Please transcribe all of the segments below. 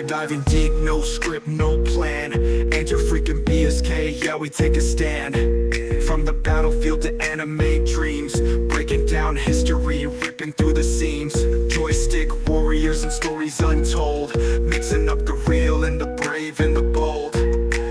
diving deep, no script, no plan. And your freaking BSK, yeah, we take a stand. From the battlefield to anime dreams, breaking down history, ripping through the seams. Joystick warriors and stories untold, mixing up the real and the brave and the bold.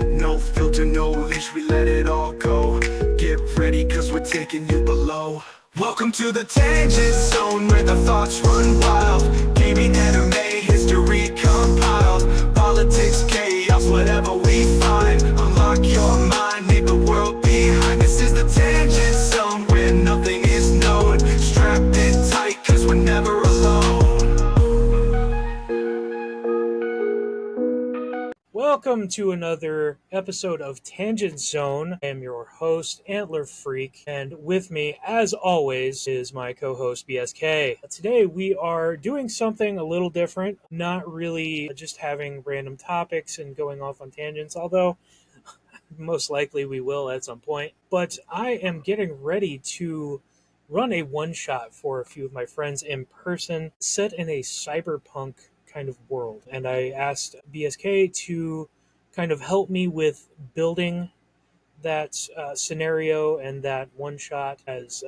No filter, no leash, we let it all go. Get ready, cause we're taking you below. Welcome to the Tangent Zone, where the thoughts run wild. Gaming, anime, history compiled. Politics, chaos, whatever we find. Unlock your mind, leave the world behind. This is the Tangent Zone, where nothing is known. Strap in tight, cause we're never alone. Welcome to another episode of Tangent Zone. I am your host, Antler Freak, and with me, as always, is my co-host, BSK. Today, we are doing something a little different, not really just having random topics and going off on tangents, although most likely we will at some point. But I am getting ready to run a one-shot for a few of my friends in person, set in a cyberpunk kind of world. And I asked BSK to kind of help me with building that scenario and that one shot, as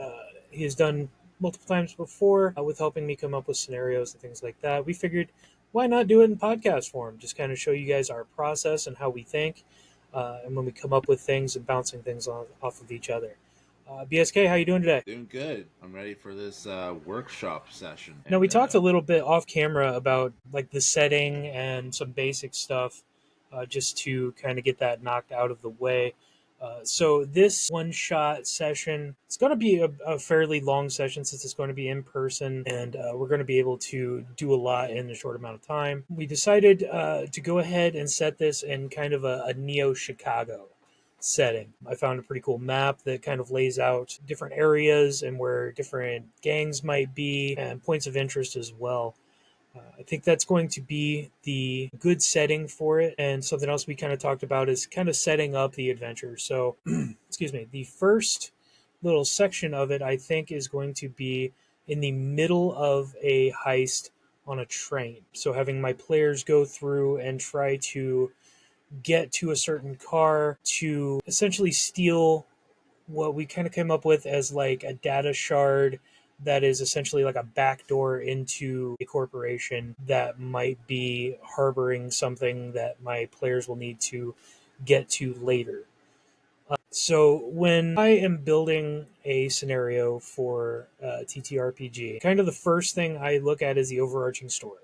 he has done multiple times before with helping me come up with scenarios and things like that. We figured, why not do it in podcast form? Just kind of show you guys our process and how we think, and when we come up with things and bouncing things off of each other. BSK, how you doing today? Doing good. I'm ready for this workshop session. Now, we talked a little bit off camera about like the setting and some basic stuff, just to kind of get that knocked out of the way. So this one-shot session, it's going to be a fairly long session since it's going to be in person, and we're going to be able to do a lot in a short amount of time. We decided to go ahead and set this in kind of a Neo-Chicago setting. I found a pretty cool map that kind of lays out different areas and where different gangs might be and points of interest as well. I think that's going to be the good setting for it. And something else we kind of talked about is kind of setting up the adventure. So, excuse me, the first little section of it, I think, is going to be in the middle of a heist on a train. So having my players go through and try to get to a certain car to essentially steal what we kind of came up with as like a data shard that is essentially like a backdoor into a corporation that might be harboring something that my players will need to get to later. So when I am building a scenario for TTRPG, kind of the first thing I look at is the overarching story.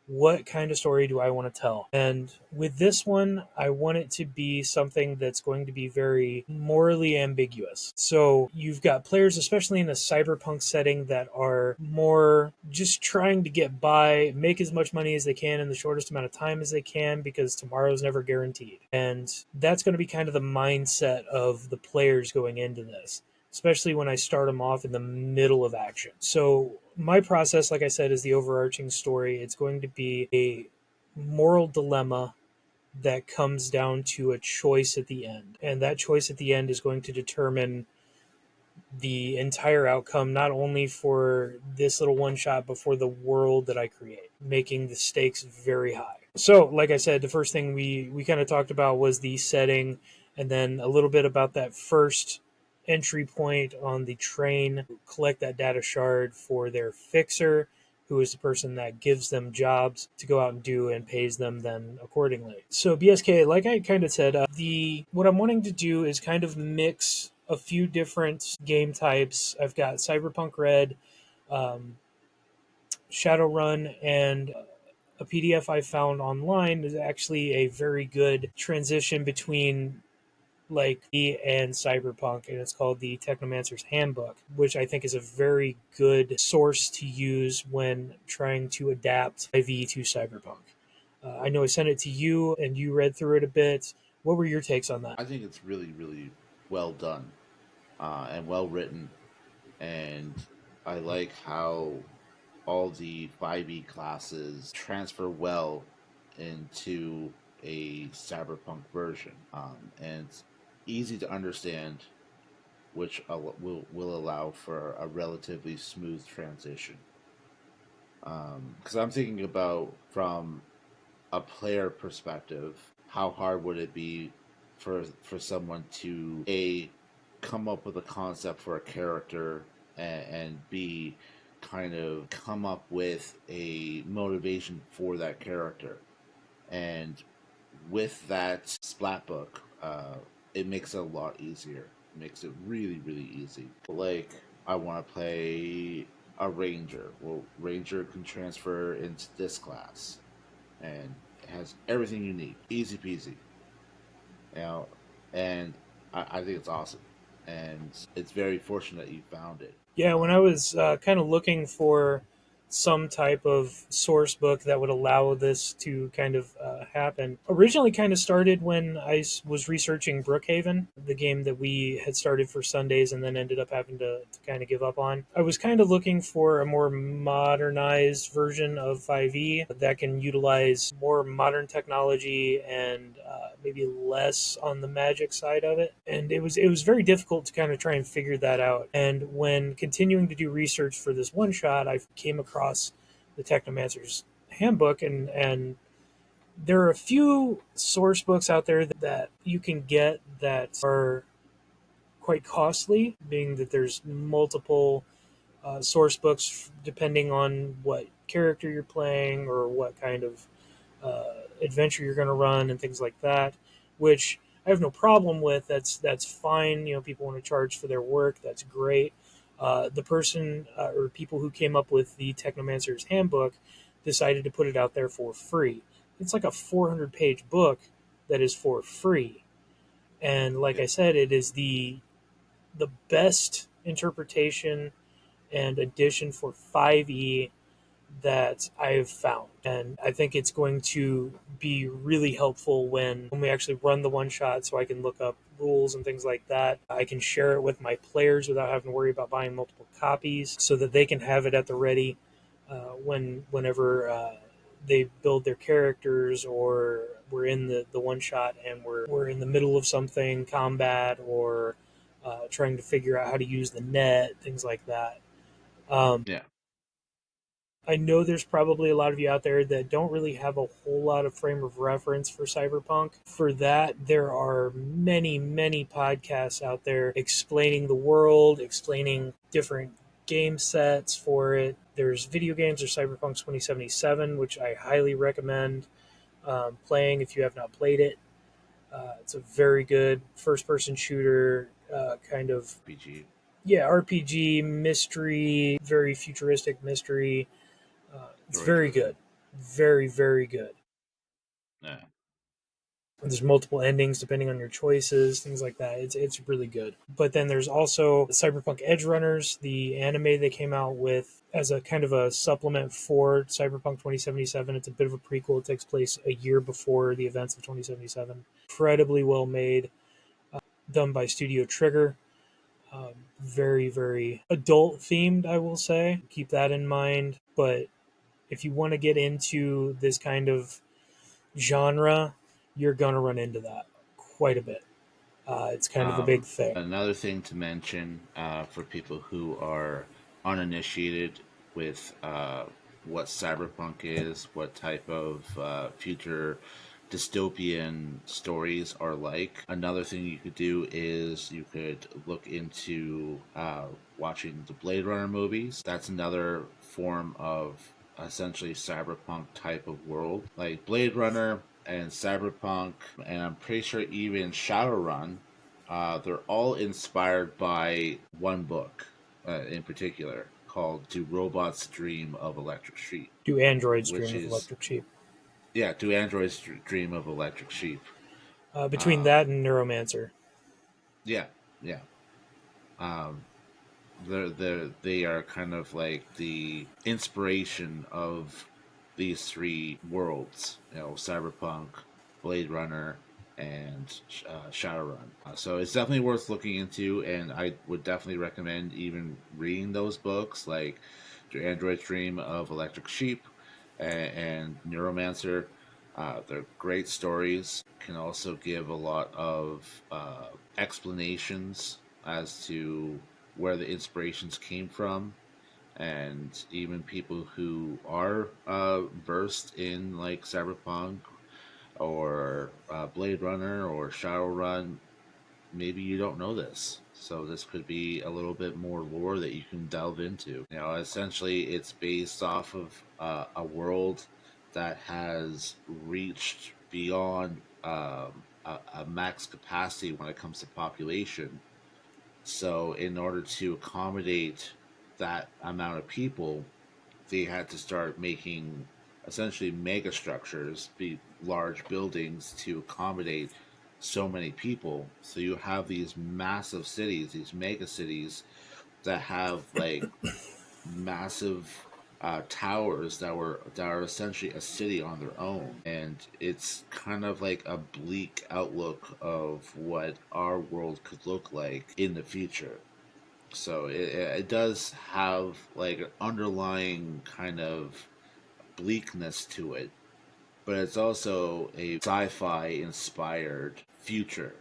What kind of story do I want to tell? And with this one, I want it to be something that's going to be very morally ambiguous. So you've got players, especially in a cyberpunk setting, that are more just trying to get by, make as much money as they can in the shortest amount of time as they can, because tomorrow's never guaranteed. And that's going to be kind of the mindset of the players going into this, especially when I start them off in the middle of action. So my process, like I said, is the overarching story. It's going to be a moral dilemma that comes down to a choice at the end. And that choice at the end is going to determine the entire outcome, not only for this little one shot, but for the world that I create, making the stakes very high. So, like I said, the first thing we kind of talked about was the setting, and then a little bit about that first entry point on the train, collect that data shard for their fixer, who is the person that gives them jobs to go out and do and pays them then accordingly. So BSK, like I kind of said, what I'm wanting to do is kind of mix a few different game types. I've got Cyberpunk Red, Shadowrun, and a PDF I found online is actually a very good transition between like and Cyberpunk, and it's called the Technomancer's Handbook, which I think is a very good source to use when trying to adapt IV to Cyberpunk. I know I sent it to you, and you read through it a bit. What were your takes on that? I think it's really, really well done and well written, and I like how all the 5e classes transfer well into a cyberpunk version, and it's easy to understand, which will allow for a relatively smooth transition. Because I'm thinking about from a player perspective, how hard would it be for someone to a come up with a concept for a character, and b kind of come up with a motivation for that character. And with that splat book, it makes it a lot easier. It makes it really, really easy. Like, I want to play a ranger. Well, ranger can transfer into this class, and it has everything you need. Easy peasy. You know, and I think it's awesome, and it's very fortunate that you found it. Yeah, when I was kind of looking for some type of source book that would allow this to kind of happen, originally kind of started when was researching Brookhaven, the game that we had started for Sundays and then ended up having to kind of give up on. I was kind of looking for a more modernized version of 5e that can utilize more modern technology and maybe less on the magic side of it. And it was very difficult to kind of try and figure that out. And when continuing to do research for this one shot, I came across the Technomancer's Handbook, and there are a few source books out there that you can get that are quite costly, being that there's multiple source books depending on what character you're playing or what kind of adventure you're going to run and things like that, which I have no problem with. That's fine. People want to charge for their work. That's great. The person or people who came up with the Technomancer's Handbook decided to put it out there for free. It's like a 400-page book that is for free, and like I said, it is the best interpretation and addition for 5e that I've found. And I think it's going to be really helpful when we actually run the one shot, so I can look up rules and things like that. I can share it with my players without having to worry about buying multiple copies so that they can have it at the ready whenever they build their characters, or we're in the one shot and we're in the middle of something, combat, or trying to figure out how to use the net, things like that. Yeah. I know there's probably a lot of you out there that don't really have a whole lot of frame of reference for Cyberpunk. For that, there are many, many podcasts out there explaining the world, explaining different game sets for it. There's video games, or Cyberpunk 2077, which I highly recommend playing if you have not played it. It's a very good first-person shooter kind of, RPG. yeah, RPG mystery, very futuristic mystery. It's Story very driven. good. Very, very good. Yeah. There's multiple endings depending on your choices, things like that. It's really good. But then there's also Cyberpunk Edge Runners, the anime they came out with as a kind of a supplement for Cyberpunk 2077. It's a bit of a prequel. It takes place a year before the events of 2077. Incredibly well made, done by Studio Trigger. Very, very adult themed, I will say. Keep that in mind. But if you want to get into this kind of genre, you're going to run into that quite a bit. It's kind of a big thing. Another thing to mention, for people who are uninitiated with what cyberpunk is, what type of future dystopian stories are like. Another thing you could do is you could look into watching the Blade Runner movies. That's another form of essentially cyberpunk type of world. Like Blade Runner and Cyberpunk, and I'm pretty sure even Shadowrun, they're all inspired by one book in particular called Do Robots Dream of Electric Sheep? Do androids Which dream of is, electric sheep? yeah, Do Androids Dream of Electric Sheep? Between that Um, and Neuromancer. yeah, yeah. Um, they are kind of like the inspiration of these three worlds, Cyberpunk, Blade Runner, and Shadowrun. So it's definitely worth looking into, and I would definitely recommend even reading those books, like Do Androids Dream of Electric Sheep and Neuromancer. They're great stories. Can also give a lot of explanations as to where the inspirations came from, And even people who are versed in like Cyberpunk or Blade Runner or Shadowrun, maybe you don't know this. So this could be a little bit more lore that you can delve into. You know, essentially, it's based off of a world that has reached beyond a max capacity when it comes to population. So, in order to accommodate that amount of people, they had to start making essentially mega structures, be large buildings to accommodate so many people. So you have these massive cities, these mega cities that have like massive towers that are essentially a city on their own, and it's kind of like a bleak outlook of what our world could look like in the future. So it does have like an underlying kind of bleakness to it, but it's also a sci-fi inspired future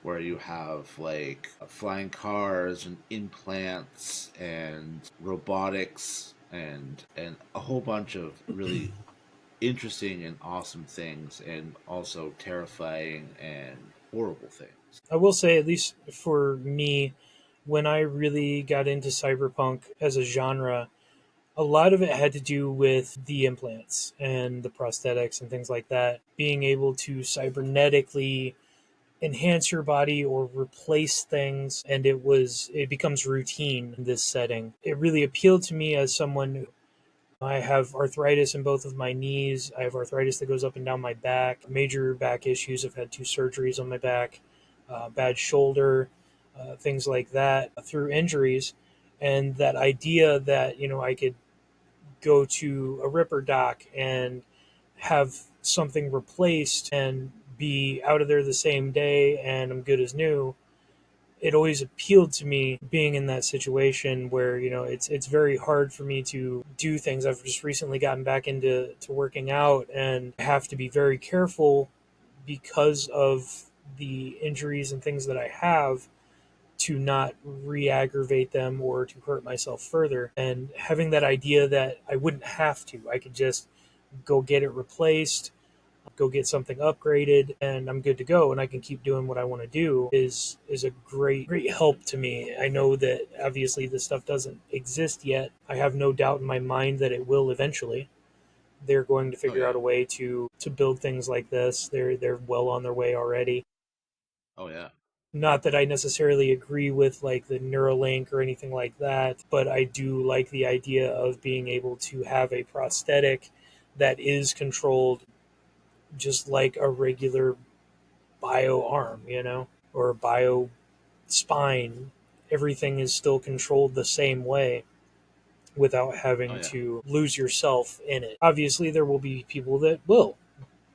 where you have like flying cars and implants and robotics and a whole bunch of really interesting and awesome things, and also terrifying and horrible things. I will say, at least for me, when I really got into cyberpunk as a genre, a lot of it had to do with the implants and the prosthetics and things like that. Being able to cybernetically enhance your body or replace things, and it becomes routine in this setting. It really appealed to me as someone. I have arthritis in both of my knees. I have arthritis that goes up and down my back, major back issues. I've had 2 surgeries on my back, bad shoulder, things like that through injuries. And that idea that, I could go to a Ripper doc and have something replaced and be out of there the same day and I'm good as new. It always appealed to me being in that situation where it's very hard for me to do things. I've just recently gotten back into working out and have to be very careful because of the injuries and things that I have to not re-aggravate them or to hurt myself further. And having that idea that I wouldn't have to, I could just go get it replaced, go get something upgraded, and I'm good to go, and I can keep doing what I want to do is a great help to me. I know that obviously this stuff doesn't exist yet. I have no doubt in my mind that it will eventually. They're going to Oh figure yeah. out a way to build things like this. They're well on their way already. Oh yeah. Not that I necessarily agree with like the Neuralink or anything like that, but I do like the idea of being able to have a prosthetic that is controlled just like a regular bio arm, or a bio spine. Everything is still controlled the same way without Oh having yeah. to lose yourself in it. Obviously, there will be people that will,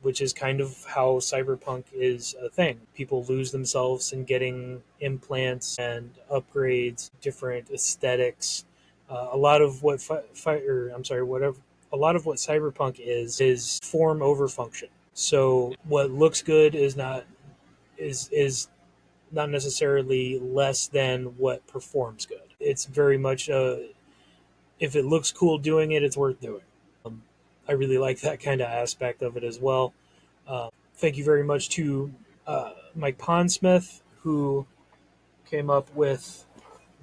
which is kind of how cyberpunk is a thing. People lose themselves in getting implants and upgrades, different aesthetics. A lot of what whatever. A lot of what cyberpunk is form over function. So what looks good is not necessarily less than what performs good. It's very much if it looks cool doing it, it's worth doing. I really like that kind of aspect of it as well. Thank you very much to Mike Pondsmith, who came up with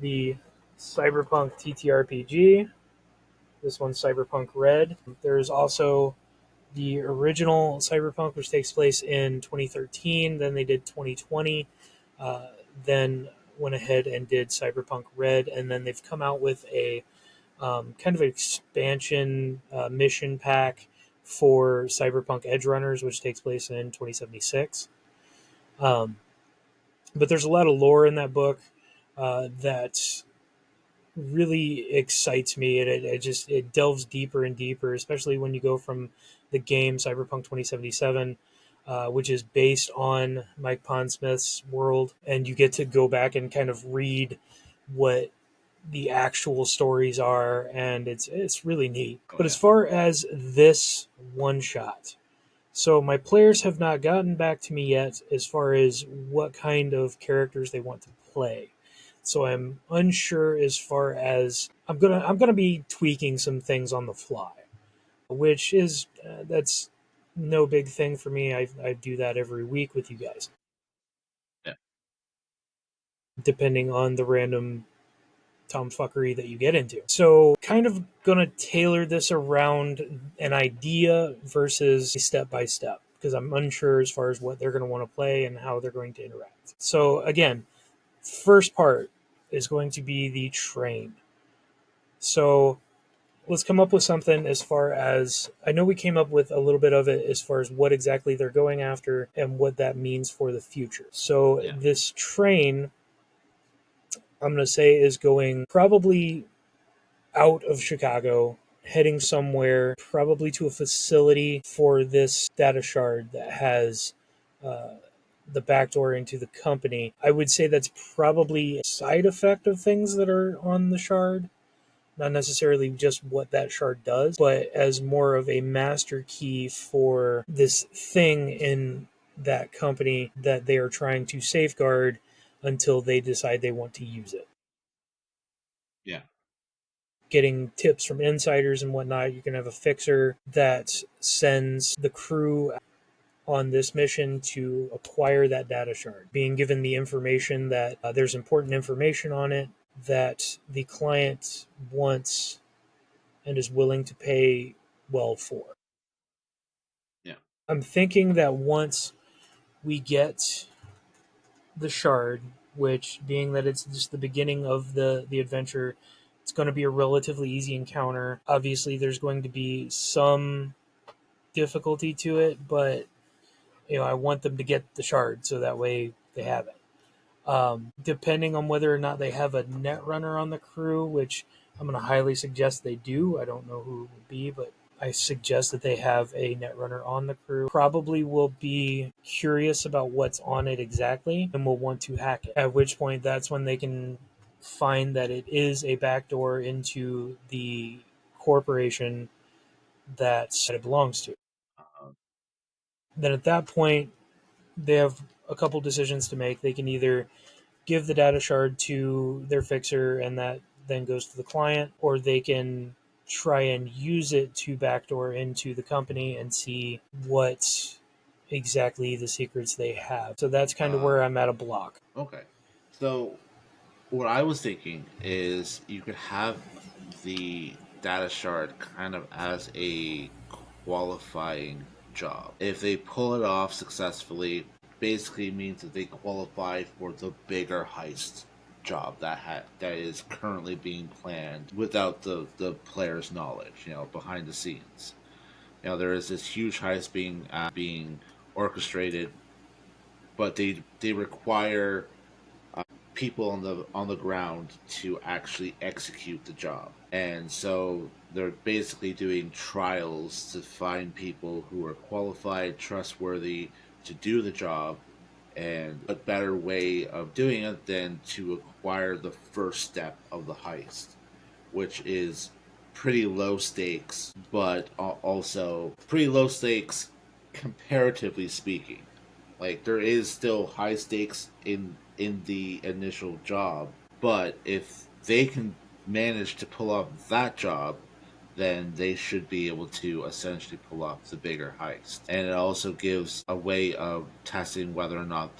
the Cyberpunk TTRPG. This one's Cyberpunk Red. There's also the original Cyberpunk, which takes place in 2013. Then they did 2020. Uh, then went ahead and did Cyberpunk Red, and then they've come out with a kind of expansion mission pack for Cyberpunk Edge Runners, which takes place in 2076. Um, but there's a lot of lore in that book that really excites me. It delves deeper and deeper, especially when you go from the game Cyberpunk 2077, which is based on Mike Pondsmith's world, and you get to go back and kind of read what the actual stories are, and it's really neat. Oh But as yeah. far as this one shot, so my players have not gotten back to me yet as far as what kind of characters they want to play. So I'm unsure as far as I'm gonna be tweaking some things on the fly, which is that's no big thing for me. I do that every week with you guys, Yeah. depending on the random tomfuckery that you get into. So, kind of gonna tailor this around an idea versus step by step because I'm unsure as far as what they're going to want to play and how they're going to interact. So, again, first part is going to be the train. So, let's come up with something as far as I know we came up with a little bit of it as far as what exactly they're going after and what that means for the future. So, Yeah. this train, I'm going to say, is going probably out of Chicago, heading somewhere, probably to a facility for this data shard that has uh, the backdoor into the company. I would say that's probably a side effect of things that are on the shard. Not necessarily just what that shard does, but as more of a master key for this thing in that company that they are trying to safeguard until they decide they want to use it. Yeah. Getting tips from insiders and whatnot. You can have a fixer that sends the crew on this mission to acquire that data shard, being given the information that there's important information on it that the client wants and is willing to pay well for. Yeah. I'm thinking that once we get the shard, which being that it's just the beginning of the adventure, it's going to be a relatively easy encounter. Obviously, there's going to be some difficulty to it, but I want them to get the shard so that way they have it. Depending on whether or not they have a net runner on the crew, which I'm going to highly suggest they do. I don't know who it would be, but I suggest that they have a net runner on the crew. Probably will be curious about what's on it exactly and will want to hack it. At which point, that's when they can find that it is a backdoor into the corporation that it belongs to. Uh, Then at that point, they have a couple decisions to make. They can either give the data shard to their fixer and that then goes to the client, or they can try and use it to backdoor into the company and see what exactly the secrets they have. So that's kind of where uh, I'm at a block. okay. So what I was thinking is you could have the data shard kind of as a qualifying job. If they pull it off successfully, basically means that they qualify for the bigger heist job that is currently being planned without the player's knowledge, behind the scenes. There is this huge heist being orchestrated, but they require people on the ground to actually execute the job. And so they're basically doing trials to find people who are qualified, trustworthy to do the job. And a better way of doing it than to acquire the first step of the heist, which is pretty low stakes, but also pretty low stakes comparatively speaking. Like there is still high stakes in the initial job, but if they can manage to pull off that job, then they should be able to essentially pull off the bigger heist. And it also gives a way of testing whether or not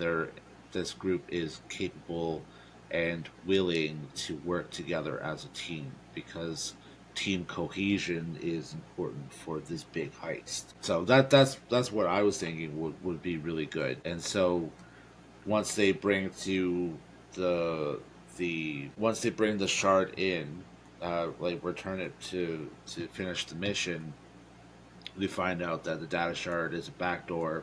this group is capable and willing to work together as a team, because team cohesion is important for this big heist. So that's what I was thinking would be really good. And so once they bring to the once they bring the shard in, like return it to finish the mission, we find out that the data shard is a backdoor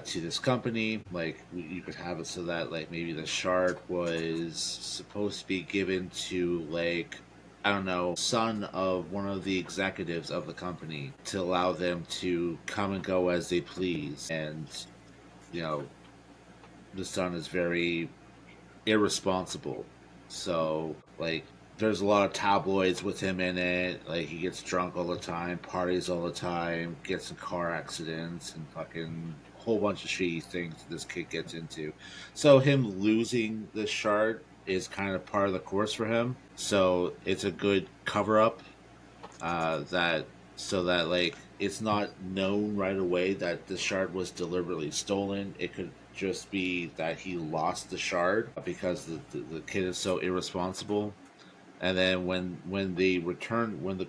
to this company. Like you could have it so that like maybe the shard was supposed to be given to like, I don't know, son of one of the executives of the company to allow them to come and go as they please. And you know the son is very irresponsible. So like there's a lot of tabloids with him in it. Like he gets drunk all the time, parties all the time, gets in car accidents and fucking whole bunch of shitty things this kid gets into. So him losing the shard is kind of part of the course for him. So it's a good cover up, that so that like it's not known right away that the shard was deliberately stolen. It could just be that he lost the shard because the kid is so irresponsible. And then when the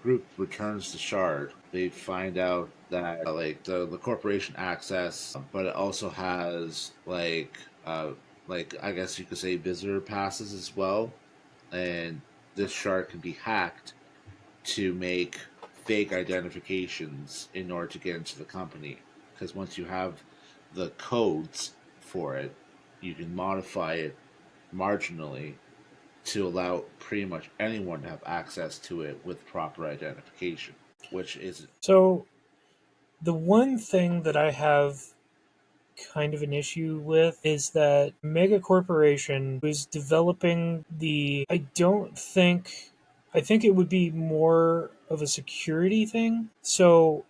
group returns the shard, they find out that like the corporation access, but it also has like I guess you could say visitor passes as well. And this shard can be hacked to make fake identifications in order to get into the company. Because once you have the codes for it, you can modify it marginally to allow pretty much anyone to have access to it with proper identification, which is So the one thing that I have kind of an issue with is that Mega Corporation was developing the. I think it would be more of a security thing. So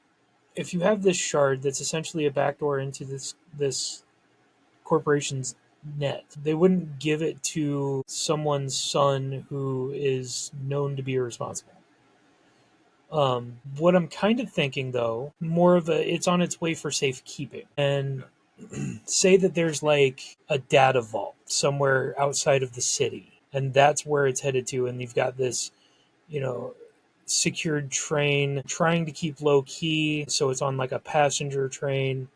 if you have this shard that's essentially a backdoor into this corporation's net, they wouldn't give it to someone's son who is known to be irresponsible. What I'm kind of thinking though, more of a it's on its way for safekeeping. And say that there's like a data vault somewhere outside of the city, and that's where it's headed to, and you've got this, you know, secured train trying to keep low key, so it's on like a passenger train,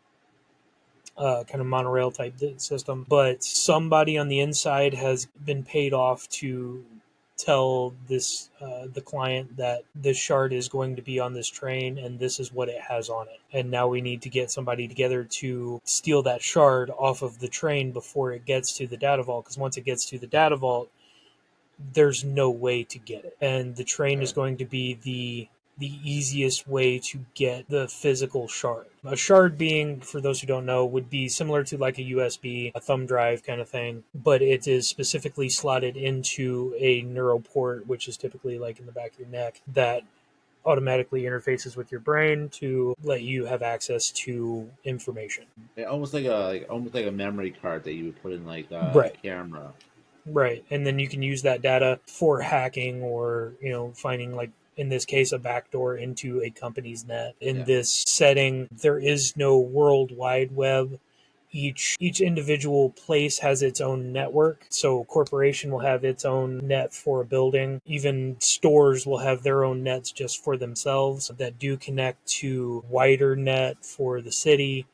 kind of monorail type system. But somebody on the inside has been paid off to tell the client that this shard is going to be on this train and this is what it has on it. And now we need to get somebody together to steal that shard off of the train before it gets to the data vault. Because once it gets to the data vault, there's no way to get it, and the train is going to be the easiest way to get the physical shard. A shard being, for those who don't know, would be similar to like a USB, a thumb drive kind of thing, but it is specifically slotted into a neural port, which is typically like in the back of your neck, that automatically interfaces with your brain to let you have access to information. almost like a memory card that you would put in like a Right. camera. Right. And then you can use that data for hacking or, finding, like in this case, a backdoor into a company's net. In Yeah, this setting, there is no world wide web. Each individual place has its own network. So corporation will have its own net for a building. Even stores will have their own nets just for themselves that do connect to wider net for the city,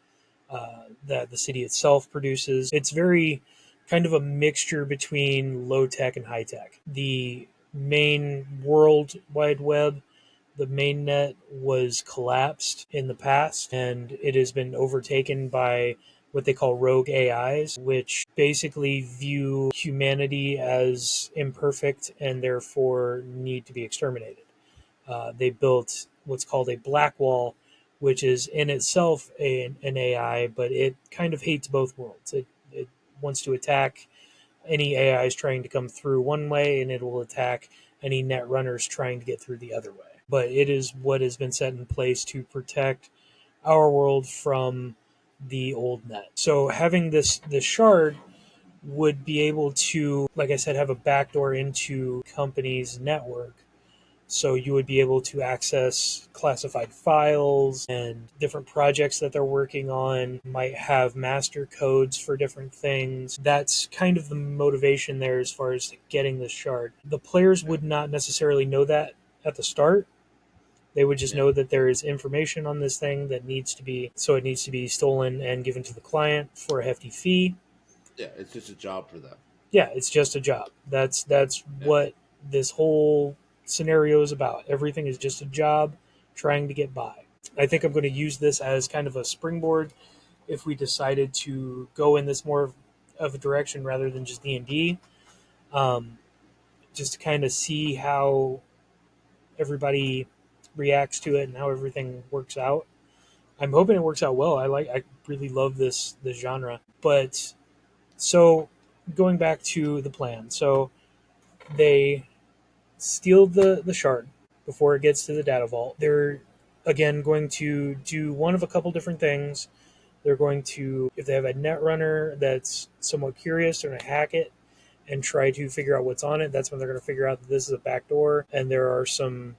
that the city itself produces. It's very kind of a mixture between low tech and high tech. The main World Wide Web, the main net, was collapsed in the past, and it has been overtaken by what they call rogue AIs, which basically view humanity as imperfect and therefore need to be exterminated. They built what's called a black wall, which is in itself an AI, but it kind of hates both worlds. It wants to attack any AIs trying to come through one way, and it will attack any net runners trying to get through the other way. But it is what has been set in place to protect our world from the old net. So having this shard would be able to, like I said, have a backdoor into companies' network, so you would be able to access classified files and different projects that they're working on, might have master codes for different things. That's kind of the motivation there as far as getting this shard. The players yeah, would not necessarily know that at the start. They would just yeah, know that there is information on this thing that it needs to be stolen and given to the client for a hefty fee. yeah. It's just a job for them. Yeah, it's just a job. That's Yeah, what this whole scenario is about. Everything is just a job trying to get by. I think I'm going to use this as kind of a springboard if we decided to go in this more of a direction rather than just D&D, um, just to kind of see how everybody reacts to it and how everything works out. I'm hoping it works out well. I really love this genre. But so going back to the plan. So they steal the shard before it gets to the data vault. They're again going to do one of a couple different things. They're going to, if they have a net runner that's somewhat curious, they're going to hack it and try to figure out what's on it. That's when they're going to figure out that this is a backdoor and there are some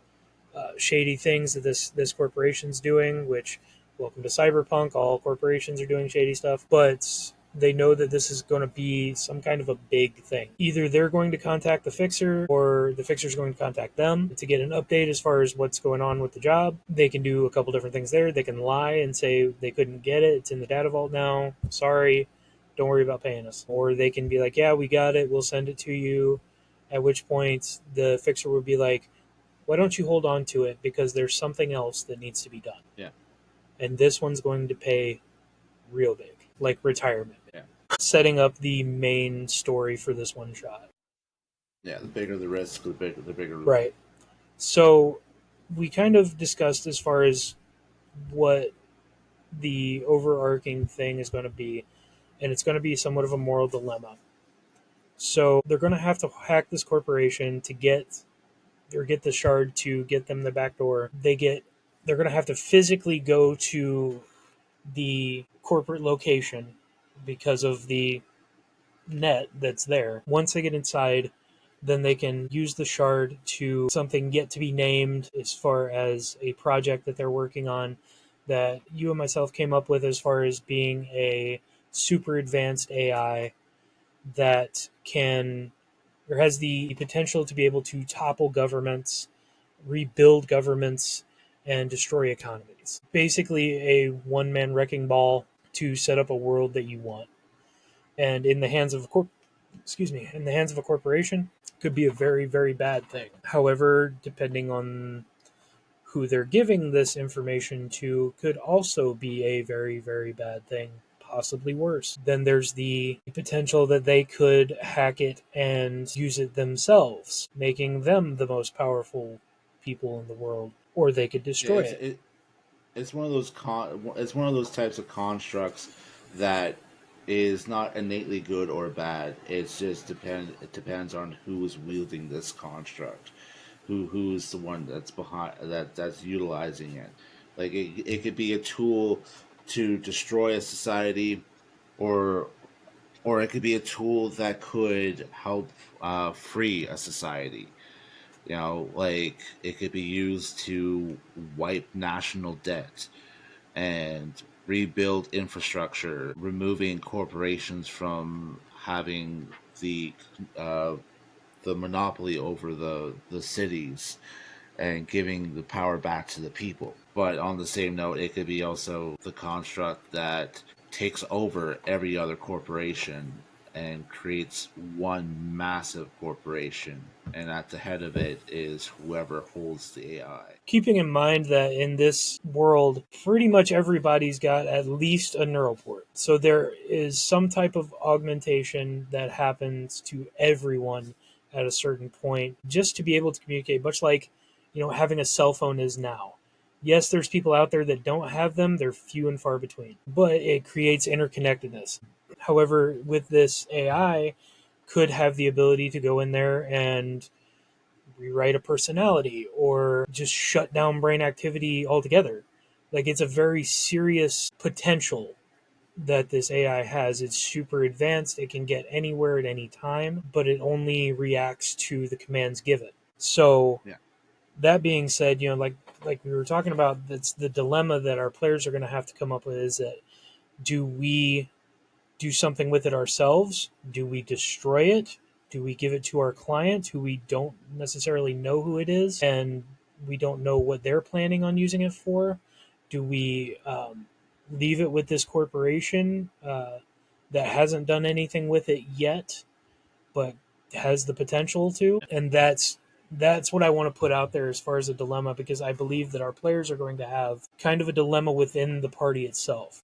shady things that this corporation's doing. Which, welcome to Cyberpunk. All corporations are doing shady stuff, but they know that this is going to be some kind of a big thing. Either they're going to contact the fixer or the fixer's going to contact them to get an update as far as what's going on with the job. They can do a couple different things there. They can lie and say they couldn't get it. It's in the data vault now. Sorry. Don't worry about paying us. Or they can be like, yeah, we got it. We'll send it to you. At which point the fixer would be like, why don't you hold on to it? Because there's something else that needs to be done. Yeah. And this one's going to pay real big, like retirement. Yeah. Setting up the main story for this one shot. Yeah, the bigger the risk, the bigger. Right. So we kind of discussed as far as what the overarching thing is going to be, and it's going to be somewhat of a moral dilemma. So they're going to have to hack this corporation to get the shard to get them the back door. They're going to have to physically go to the corporate location because of the net that's there. Once they get inside, then they can use the shard to something yet to be named as far as a project that they're working on that you and myself came up with as far as being a super advanced AI that can or has the potential to be able to topple governments, rebuild governments, and destroy economies. Basically, a one-man wrecking ball to set up a world that you want. And in the hands of in the hands of a corporation, could be a very, very bad thing. However, depending on who they're giving this information to, could also be a very, very bad thing. Possibly worse. Then there's the potential that they could hack it and use it themselves, making them the most powerful people in the world, or they could destroy it. It's one of those it's one of those types of constructs that is not innately good or bad. It's just it depends on who is wielding this construct, who's the one that's that's utilizing it. Like it could be a tool to destroy a society, or it could be a tool that could help free a society. You know, like it could be used to wipe national debt and rebuild infrastructure, removing corporations from having uh, the monopoly over the cities and giving the power back to the people. But on the same note, it could be also the construct that takes over every other corporation and creates one massive corporation, and at the head of it is whoever holds the AI. Keeping in mind that in this world, pretty much everybody's got at least a neural port. So there is some type of augmentation that happens to everyone at a certain point just to be able to communicate, much like, having a cell phone is now. Yes, there's people out there that don't have them, they're few and far between, but it creates interconnectedness. However, with this AI, could have the ability to go in there and rewrite a personality or just shut down brain activity altogether. Like, it's a very serious potential that this AI has. It's super advanced. It can get anywhere at any time, but it only reacts to the commands given. So, Yeah. that being said, like we were talking about, that's the dilemma that our players are going to have to come up with, is that do we do something with it ourselves? Do we destroy it? Do we give it to our client who we don't necessarily know who it is and we don't know what they're planning on using it for? Do we leave it with this corporation that hasn't done anything with it yet, but has the potential to? And that's what I want to put out there as far as a dilemma, because I believe that our players are going to have kind of a dilemma within the party itself.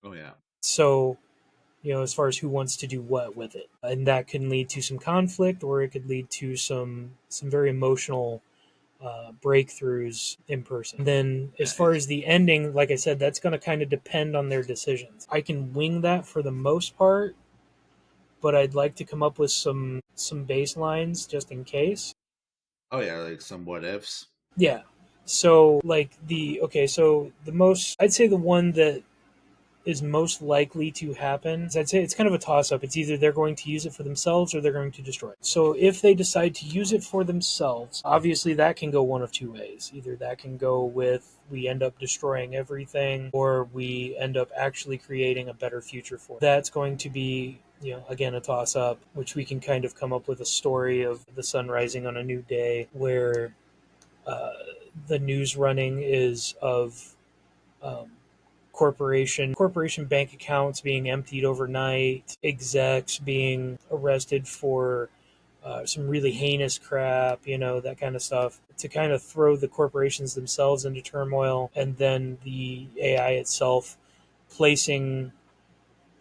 Oh yeah. So, as far as who wants to do what with it, and that can lead to some conflict, or it could lead to some very emotional breakthroughs in person. And then, as far as the ending, like I said, that's going to kind of depend on their decisions. I can wing that for the most part, but I'd like to come up with some baselines just in case. Oh yeah, like some what ifs. Yeah. So, like so the most, I'd say the one that is most likely to happen, I'd say it's kind of a toss up. It's either they're going to use it for themselves or they're going to destroy it. So if they decide to use it for themselves, obviously that can go one of two ways. Either that can go with we end up destroying everything, or we end up actually creating a better future for it. That's going to be, again, a toss up, which we can kind of come up with a story of the sun rising on a new day where uh, the news running is of um, corporation bank accounts being emptied overnight, execs being arrested for some really heinous crap, that kind of stuff, to kind of throw the corporations themselves into turmoil, and then the AI itself placing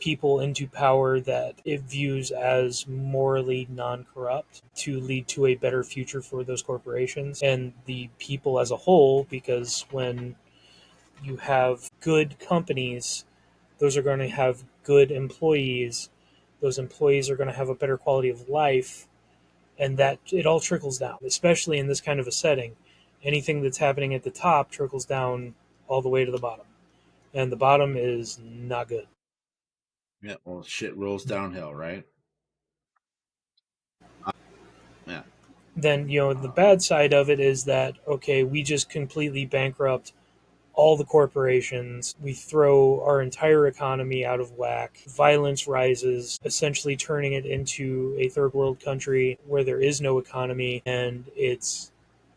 people into power that it views as morally non-corrupt to lead to a better future for those corporations and the people as a whole, because when you have good companies, those are going to have good employees. Those employees are going to have a better quality of life, and that it all trickles down, especially in this kind of a setting. Anything that's happening at the top trickles down all the way to the bottom, and the bottom is not good. Yeah, well, shit rolls downhill, right? Yeah. Then, the Uh, bad side of it is that, okay, we just completely bankrupt all the corporations. We throw our entire economy out of whack. Violence rises, essentially turning it into a third world country where there is no economy, and it's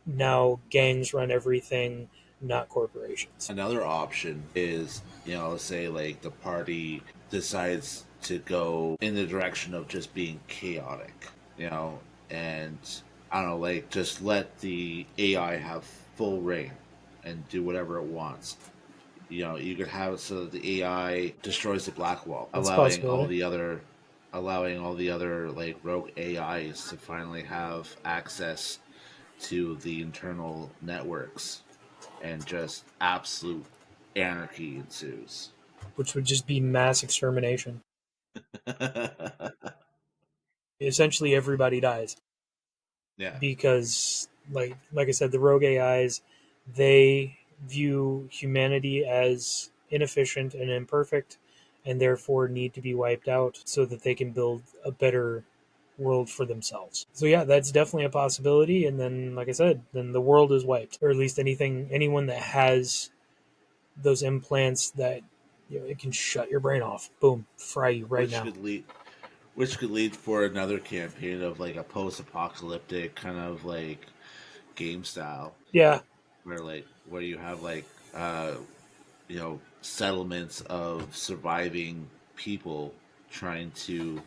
now gangs run everything, not corporations. Another option is, let's say like the party decides to go in the direction of just being chaotic, and I don't know, like just let the AI have full reign and do whatever it wants. You could have it so that the AI destroys the black wall, That's a possibility. allowing all the other like rogue AIs to finally have access to the internal networks, and just absolute anarchy ensues. Which would just be mass extermination. Essentially, everybody dies Yeah. because, like I said, the rogue AIs, they view humanity as inefficient and imperfect, and therefore need to be wiped out so that they can build a better world for themselves. So yeah, that's definitely a possibility. And then, like I said, then the world is wiped, or at least anyone that has those implants that it can shut your brain off. Boom, fry you right which now. could lead which could lead for another campaign of like a post-apocalyptic kind of like game style, Yeah, where you have like settlements of surviving people trying to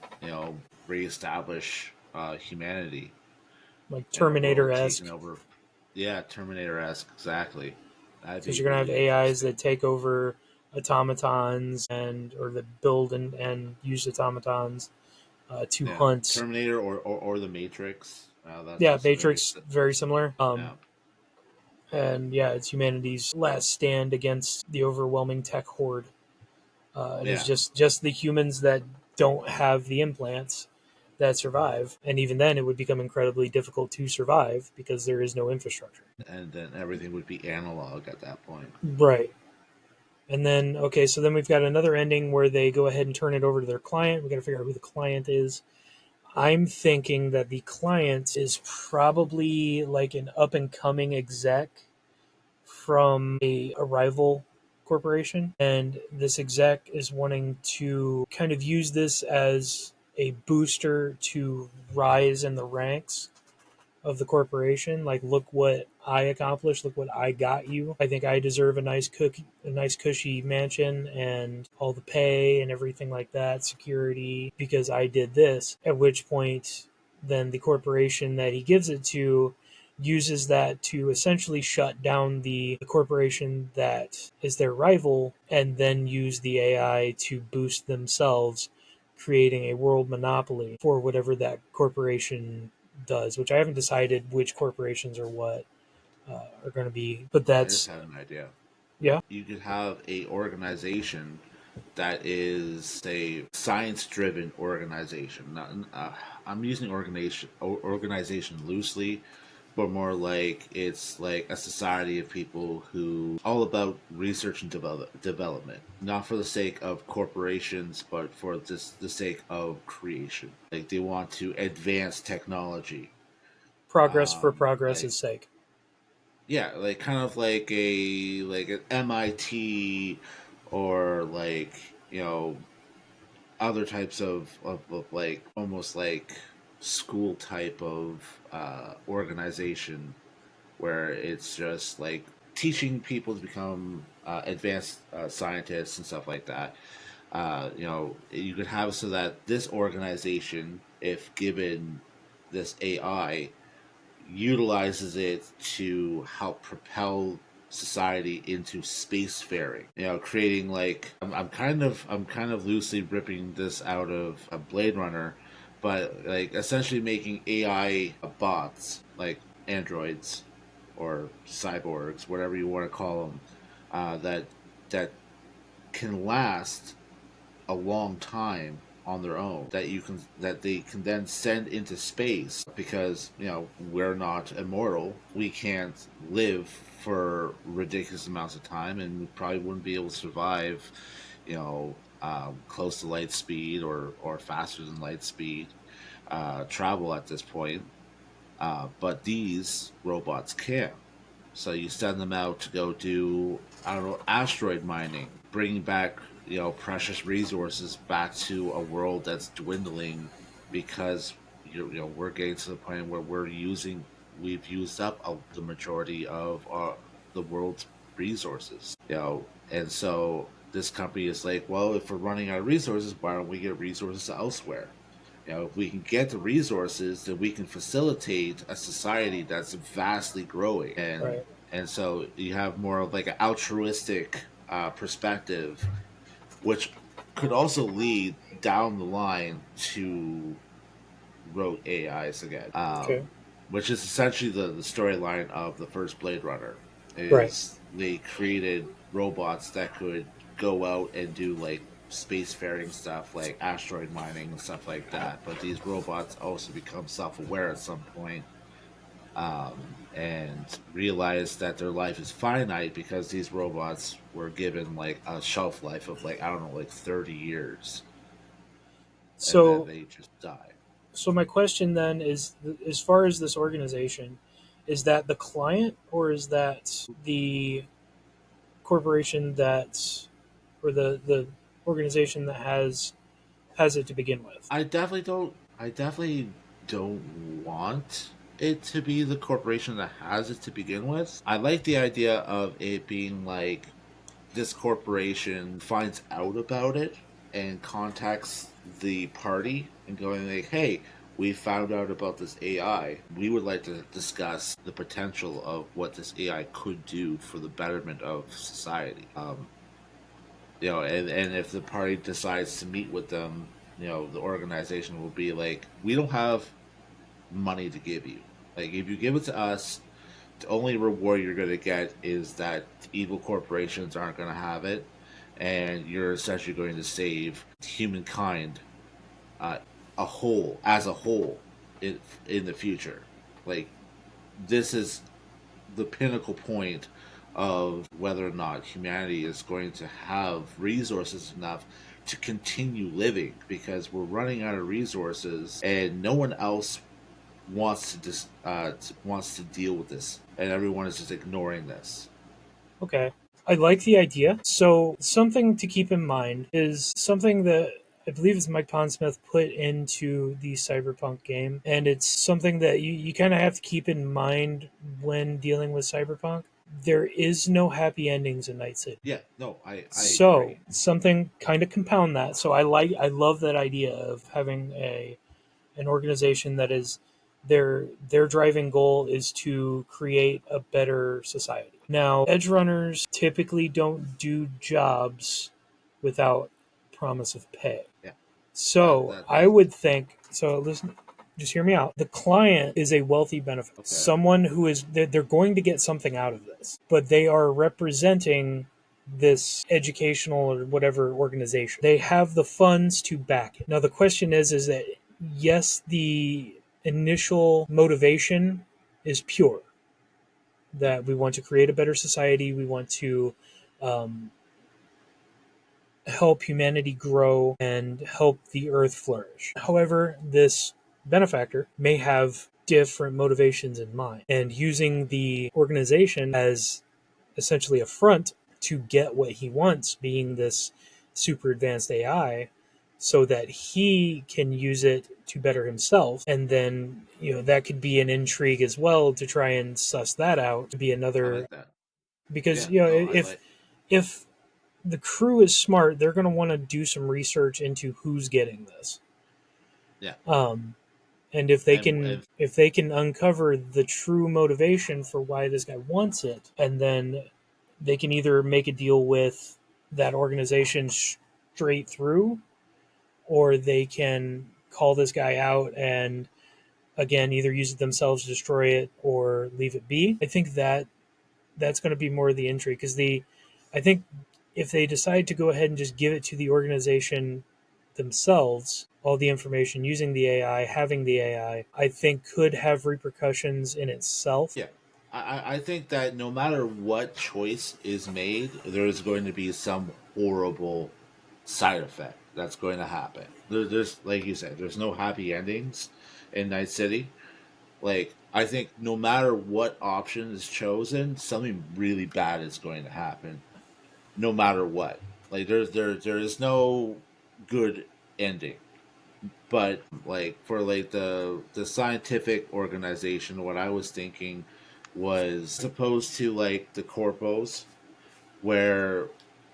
reestablish humanity like in a Terminator world taken esque, over. Yeah, Terminator-esque, exactly. That'd because be you're gonna have really AIs interesting. that take over automatons and or that build and use automatons to Yeah, hunt. Terminator or the Matrix. That's Yeah, also very Matrix, very similar. yeah, And yeah, it's humanity's last stand against the overwhelming tech horde. And it's yeah, just the humans that don't have the implants that survive, and even then, it would become incredibly difficult to survive because there is no infrastructure. and then everything would be analog at that point. Right. And then, okay, so then we've got another ending where they go ahead and turn it over to their client. We got to figure out who the client is. I'm thinking that the client is probably like an up and coming exec from a rival corporation, and this exec is wanting to kind of use this as a booster to rise in the ranks of the corporation. Like, look what I accomplished, look what I got you. I think I deserve a nice cushy mansion and all the pay and everything like that, security, because I did this. At which point then the corporation that he gives it to uses that to essentially shut down the corporation that is their rival, and then use the AI to boost themselves, creating a world monopoly for whatever that corporation does, which I haven't decided which corporations or what are going to be. But I just that's, had an idea. yeah, You could have a organization that is a science-driven organization. I'm using organization loosely, but more like it's like a society of people who all about research and development, not for the sake of corporations, but for the sake of creation. Like they want to advance technology. Progress for Like progress's sake. yeah, like kind of like a like an MIT or like other types of like almost like school type of organization where it's just like teaching people to become advanced scientists and stuff like that. You could have so that this organization, if given this AI, utilizes it to help propel society into spacefaring. Creating like I'm kind of loosely ripping this out of a Blade Runner, but like essentially making AI bots like androids or cyborgs, whatever you want to call them, that can last a long time on their own that they can then send into space because we're not immortal. We can't live for ridiculous amounts of time, and we probably wouldn't be able to survive close to light speed or faster than light speed travel at this point. But these robots can. So you send them out to go do, I don't know, asteroid mining, bringing back, precious resources back to a world that's dwindling because we're getting to the point where we've used up the majority of the world's resources. And so this company is like, well, if we're running out of resources, why don't we get resources elsewhere? If we can get the resources, then we can facilitate a society that's vastly growing, and Right. and so you have more of like an altruistic perspective, which could also lead down the line to rogue AIs again, Okay. which is essentially the storyline of the first Blade Runner. Right. Is they created robots that could go out and do like spacefaring stuff, like asteroid mining and stuff like that. But these robots also become self-aware at some point, and realize that their life is finite because these robots were given like a shelf life of like I don't know, like 30 years, and then So they just die. so my question then is, as far as this organization, is that the client or is that the corporation that, or the organization that has it to begin with? I definitely don't want it to be the corporation that has it to begin with. I like the idea of it being like this corporation finds out about it and contacts the party and going like, "Hey, we found out about this AI. We would like to discuss the potential of what this AI could do for the betterment of society." And if the party decides to meet with them, the organization will be like, "We don't have money to give you. Like, if you give it to us, the only reward you're going to get is that evil corporations aren't going to have it, and you're essentially going to save humankind, uh, as a whole, in the future. Like, this is the pinnacle point of whether or not humanity is going to have resources enough to continue living because we're running out of resources and no one else wants to deal with this, and everyone is just ignoring this. Okay. I like the idea. So something to keep in mind is something that I believe is Mike Pondsmith put into the Cyberpunk game, and it's something that you kind of have to keep in mind when dealing with Cyberpunk. There is no happy endings in Night City. Yeah, no, I So agree. something kind of compound that. So I love that idea of having a an organization that is their driving goal is to create a better society. Now, edge runners typically don't do jobs without promise of pay. Yeah, that So that I that's would think, so listen, just hear me out. The client is a wealthy benefit, okay. someone who is they're going to get something out of this, but they are representing this educational or whatever organization. They have the funds to back it. Now the question is that yes, the initial motivation is pure. That we want to create a better society. We want to um, help humanity grow and help the earth flourish. However, this benefactor may have different motivations in mind, and using the organization as essentially a front to get what he wants, being this super advanced AI, so that he can use it to better himself. And then, that could be an intrigue as well to try and suss that out to be I another, like that. because, Yeah, no, I like. if the crew is smart, they're going to want to do some research into who's getting this. Yeah, Um, and if they can and if they can uncover the true motivation for why this guy wants it, and then they can either make a deal with that organization straight through, or they can call this guy out and again either use it themselves to destroy it or leave it be. I think that's going to be more of the intrigue, because I think if they decide to go ahead and just give it to the organization themselves, all the information using the AI, having the I think could have repercussions in itself. yeah, I think that no matter what choice is made, there is going to be some horrible side effect that's going to happen. There's, like you said, there's no happy endings in Night City. Like, I think no matter what option is chosen, something really bad is going to happen. No matter what, like there is no good ending. But like for like the scientific organization, what I was thinking was opposed to like the corpos, where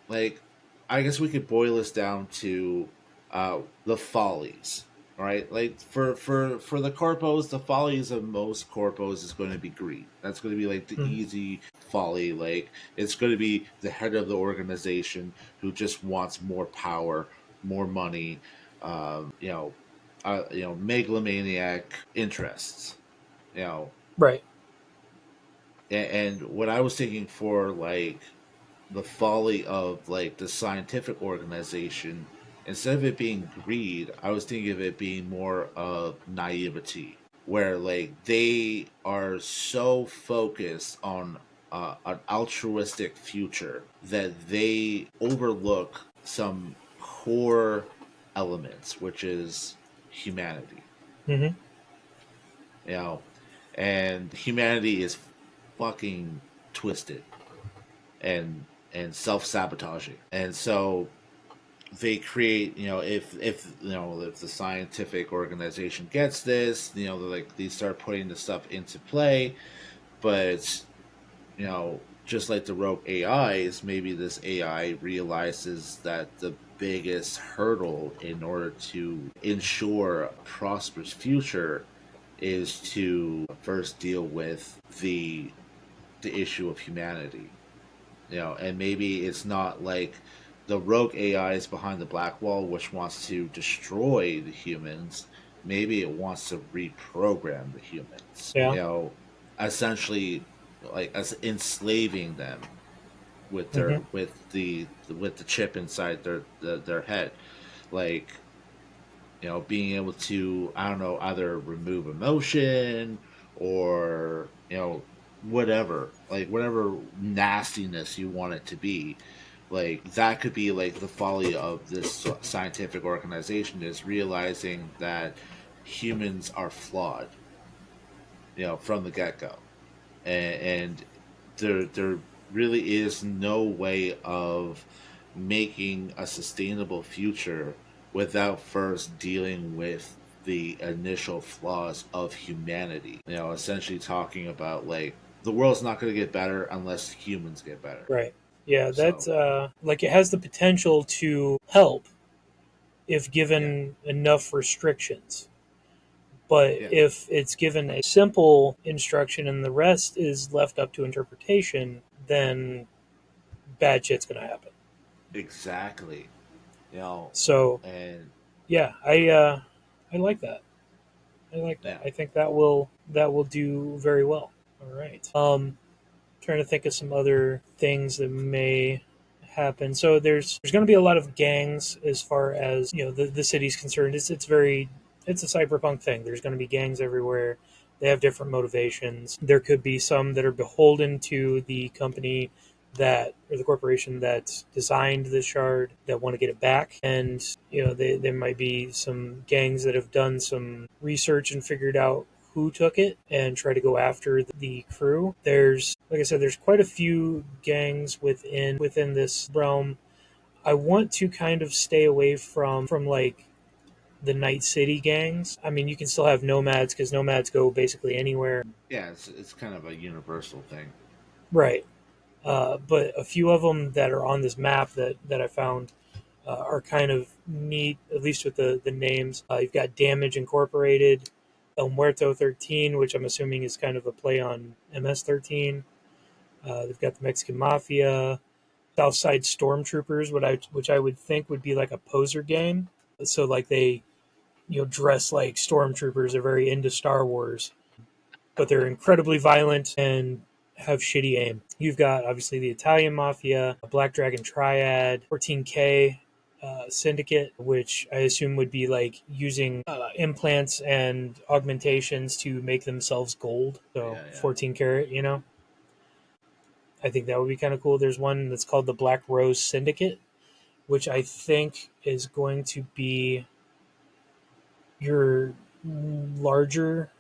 like I guess we could boil this down to the follies. Right, like for the corpos, the follies of most corpos is going to be greed. That's going to be like the Mhm. easy folly. Like it's going to be the head of the organization who just wants more power, more money, megalomaniac interests. You know, Right. and what I was thinking for like the folly of like the scientific organization, instead of it being greed, I was thinking of it being more of naivety, where like they are so focused on an altruistic future that they overlook some core elements, which is humanity. Hmm. You know, and humanity is fucking twisted and self sabotaging. And so they create, if the scientific organization gets this, like they start putting the stuff into play. But just like the rogue AIs, maybe this AI realizes that the biggest hurdle in order to ensure a prosperous future is to first deal with the issue of humanity. And maybe it's not like the rogue AI is behind the black wall, which wants to destroy the humans. Maybe it wants to reprogram the humans. Yeah. Essentially, like as enslaving them with Hmm. with the chip inside their head, like being able to, I don't know, either remove emotion or whatever, like whatever nastiness you want it to be. Like that could be like the folly of this scientific organization, is realizing that humans are flawed, from the get-go. And there really is no way of making a sustainable future without first dealing with the initial flaws of humanity. Essentially talking about like the world's not going to get better unless humans get better. Right. Yeah, that's So like it has the potential to help if yeah, given enough restrictions. But yeah, if it's given a simple instruction and the rest is left up to interpretation, then bad shit's going to happen. exactly. you know So, and yeah, I like that. I like that. yeah, I think that will do very well. All right. Trying to think of some other things that may happen. So there's going to be a lot of gangs as far as the city's concerned. It's a cyberpunk thing. There's going to be gangs everywhere. They have different motivations. There could be some that are beholden to the company that, or the corporation that designed the shard, that want to get it back. And there might be some gangs that have done some research and figured out who took it and try to go after the crew. There's, like I said, there's quite a few gangs within this realm. I want to kind of stay away from like the Night City gangs. I mean, you can still have nomads because nomads go basically anywhere. Yeah, it's kind of a universal thing. Right. But a few of them that are on this map that I found are kind of neat, at least with the names. You've got Damage Incorporated, El Muerto 13, which I'm assuming is kind of a play on MS 13. They've got the Mexican Mafia, Southside Stormtroopers, which I would think would be like a poser gang. So like they dress like stormtroopers. They're very into Star Wars, but they're incredibly violent and have shitty aim. You've got obviously the Italian Mafia, Black Dragon Triad, 14K Syndicate, which I assume would be like using implants and augmentations to make themselves gold. So Yeah. 14 karat, I think that would be kind of cool. There's one that's called the Black Rose Syndicate, which I think is going to be your larger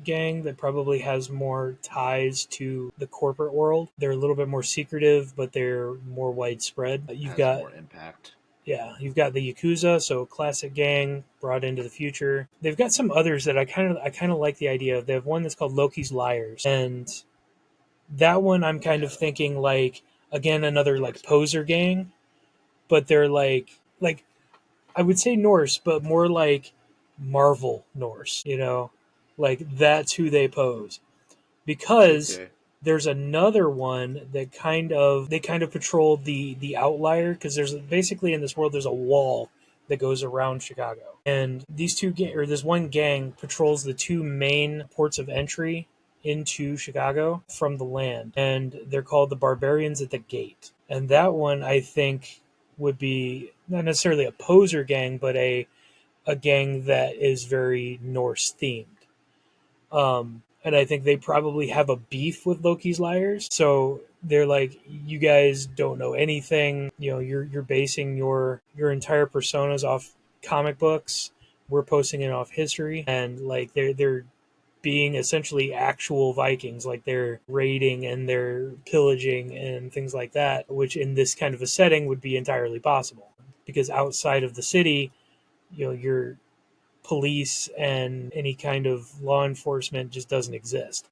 gang that probably has more ties to the corporate world. They're a little bit more secretive, but they're more widespread. Has more impact. Yeah, you've got the Yakuza, so classic gang brought into the future. They've got some others that I kind of like the idea of. They have one that's called Loki's Liars, and that one I'm kind of thinking like, again, another like poser gang, but they're like I would say Norse, but more like Marvel Norse, like that's who they pose. Because Okay. there's another one that they kind of patrol the outlier, because there's basically in this world there's a wall that goes around Chicago, and this one gang patrols the two main ports of entry into Chicago from the land, and they're called the Barbarians at the Gate. And that one I think would be not necessarily a poser gang, but a gang that is very Norse themed. And I think they probably have a beef with Loki's Liars. So they're like, you guys don't know anything. You're basing your entire personas off comic books. We're posting it off history, and like they're being essentially actual Vikings, like they're raiding and they're pillaging and things like that, which in this kind of a setting would be entirely possible, because outside of the city, you're police and any kind of law enforcement just doesn't exist.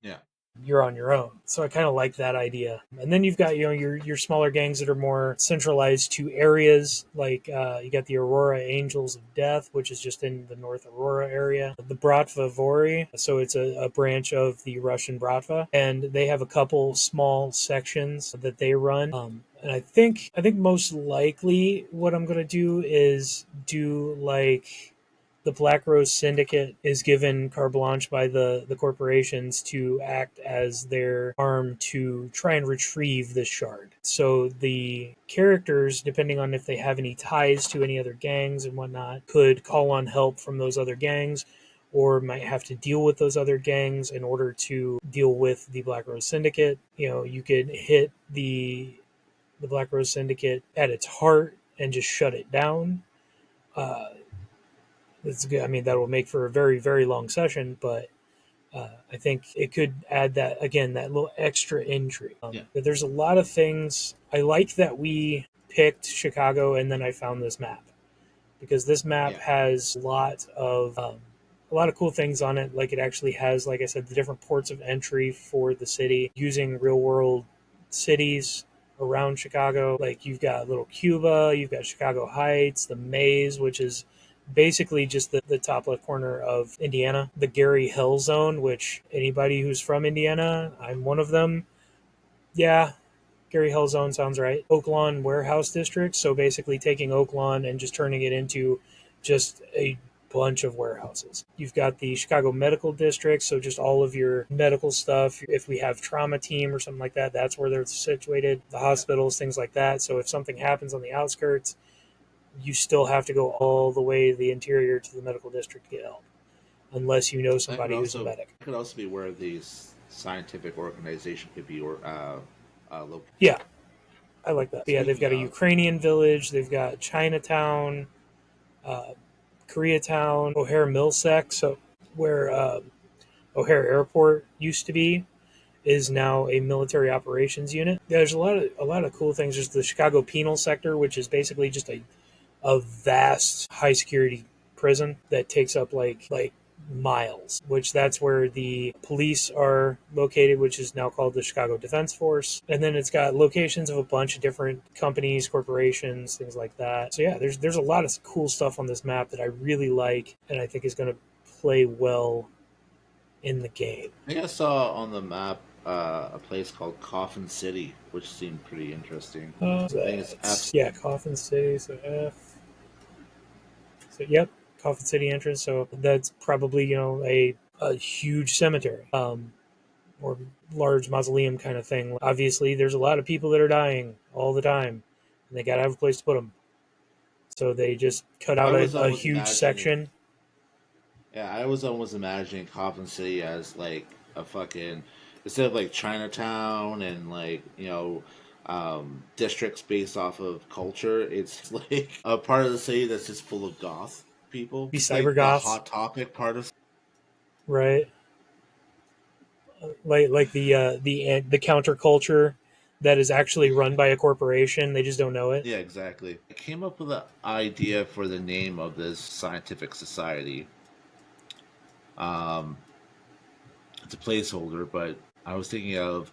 Yeah. You're on your own. So I kind of like that idea. And then you've got your smaller gangs that are more centralized to areas, like you got the Aurora Angels of Death, which is just in the North Aurora area. The Bratva Vori, so it's a branch of the Russian Bratva, and they have a couple small sections that they run. And I think most likely what I'm gonna do is do like the Black Rose Syndicate is given carte blanche by the corporations to act as their arm to try and retrieve this shard. So the characters, depending on if they have any ties to any other gangs and whatnot, could call on help from those other gangs, or might have to deal with those other gangs in order to deal with the Black Rose Syndicate. You could hit the Black Rose Syndicate at its heart and just shut it down. It's good. I mean, that will make for a very, very long session, but I think it could add that, again, that little extra intrigue. But there's a lot of things. I like that we picked Chicago and then I found this map, because this map has a lot of cool things on it. Like it actually has, like I said, the different ports of entry for the city using real world cities around Chicago. Like you've got Little Cuba, you've got Chicago Heights, the Maze, which is basically just the top left corner of Indiana, the Gary Hill Zone, which anybody who's from Indiana, I'm one of them. Yeah, Gary Hill Zone sounds right. Oak Lawn Warehouse District, so basically taking Oak Lawn and just turning it into just a bunch of warehouses. You've got the Chicago Medical District, so just all of your medical stuff. If we have trauma team or something like that, that's where they're situated. The hospitals, things like that. So if something happens on the outskirts, you still have to go all the way to the interior to the medical district to get help. unless you know That could somebody who's a also medic. be where the scientific organization could be located. Yeah, I like that. But yeah, they've Speaking got a of, Ukrainian village. They've got Chinatown, uh, Koreatown, O'Hare Millsec. So where O'Hare Airport used to be is now a military operations unit. There's a lot of cool things. There's the Chicago Penal Sector, which is basically just a vast high security prison that takes up like miles, which that's where the police are located, which is now called the Chicago Defense Force. And then it's got locations of a bunch of different companies, corporations, things like that. So yeah, there's a lot of cool stuff on this map that I really like and I think is going to play well in the game. I think I saw on the map a place called Coffin City, which seemed pretty interesting. I think it's F. Yeah, Coffin City. So F. So yep, Coffin City entrance. So that's probably a huge cemetery, or large mausoleum kind of thing. Obviously, there's a lot of people that are dying all the time, and they gotta have a place to put them. So they just cut I out was a always huge imagining, section. yeah, I was almost imagining Coffin City as like a fucking, instead of like Chinatown and like districts based off of culture. It's like a part of the city that's just full of goth people, Be cyber like the goths, Hot Topic part of. right? Like the counterculture that is actually run by a corporation. They just don't know it. Yeah, exactly. I came up with an idea for the name of this scientific society. Um, it's a placeholder, but I was thinking of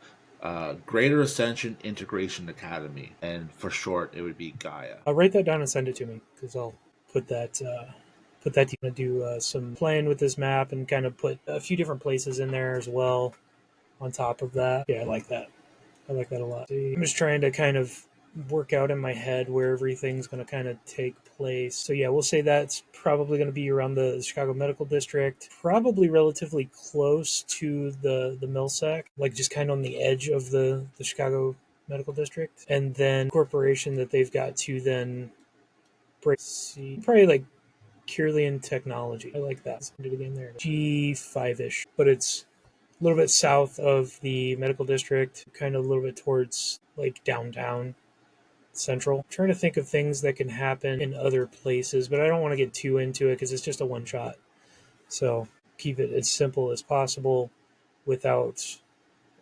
Greater Ascension Integration Academy, and for short, it would be Gaia. I'll write that down and send it to me because I'll put that. Put that to do some playing with this map and kind of put a few different places in there as well on top of that. Yeah, I like that. I like that a lot. I'm just trying to kind of work out in my head where everything's going to kind of take place. So yeah, we'll say that's probably going to be around the Chicago Medical District, probably relatively close to the Millsec, like just kind of on the edge of the Chicago Medical District, and then corporation that they've got to then break. See, probably like Curlian Technology. I like that. Do it again there. G5-ish, but it's a little bit south of the medical district, kind of a little bit towards like downtown central. I'm trying to think of things that can happen in other places, but I don't want to get too into it because it's just a one shot. So keep it as simple as possible without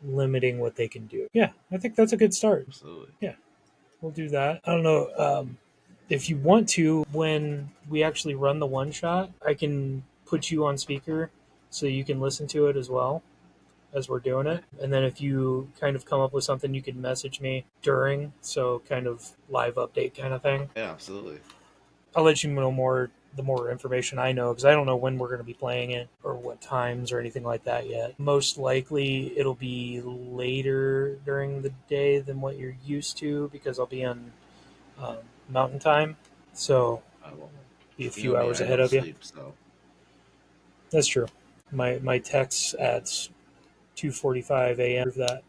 limiting what they can do. Yeah, I think that's a good start. Absolutely. Yeah, we'll do that. I don't know. If you want to, when we actually run the one shot, I can put you on speaker so you can listen to it as well as we're doing it. And then if you kind of come up with something, you can message me during. So kind of live update kind of thing. Yeah, absolutely. I'll let you know more the more information I know because I don't know when we're going to be playing it or what times or anything like that yet. Most likely it'll be later during the day than what you're used to because I'll be on mountain time. So I will. be a You know few me, hours I ahead don't of you. sleep, so That's true. My texts at 2:45 a.m. prove that.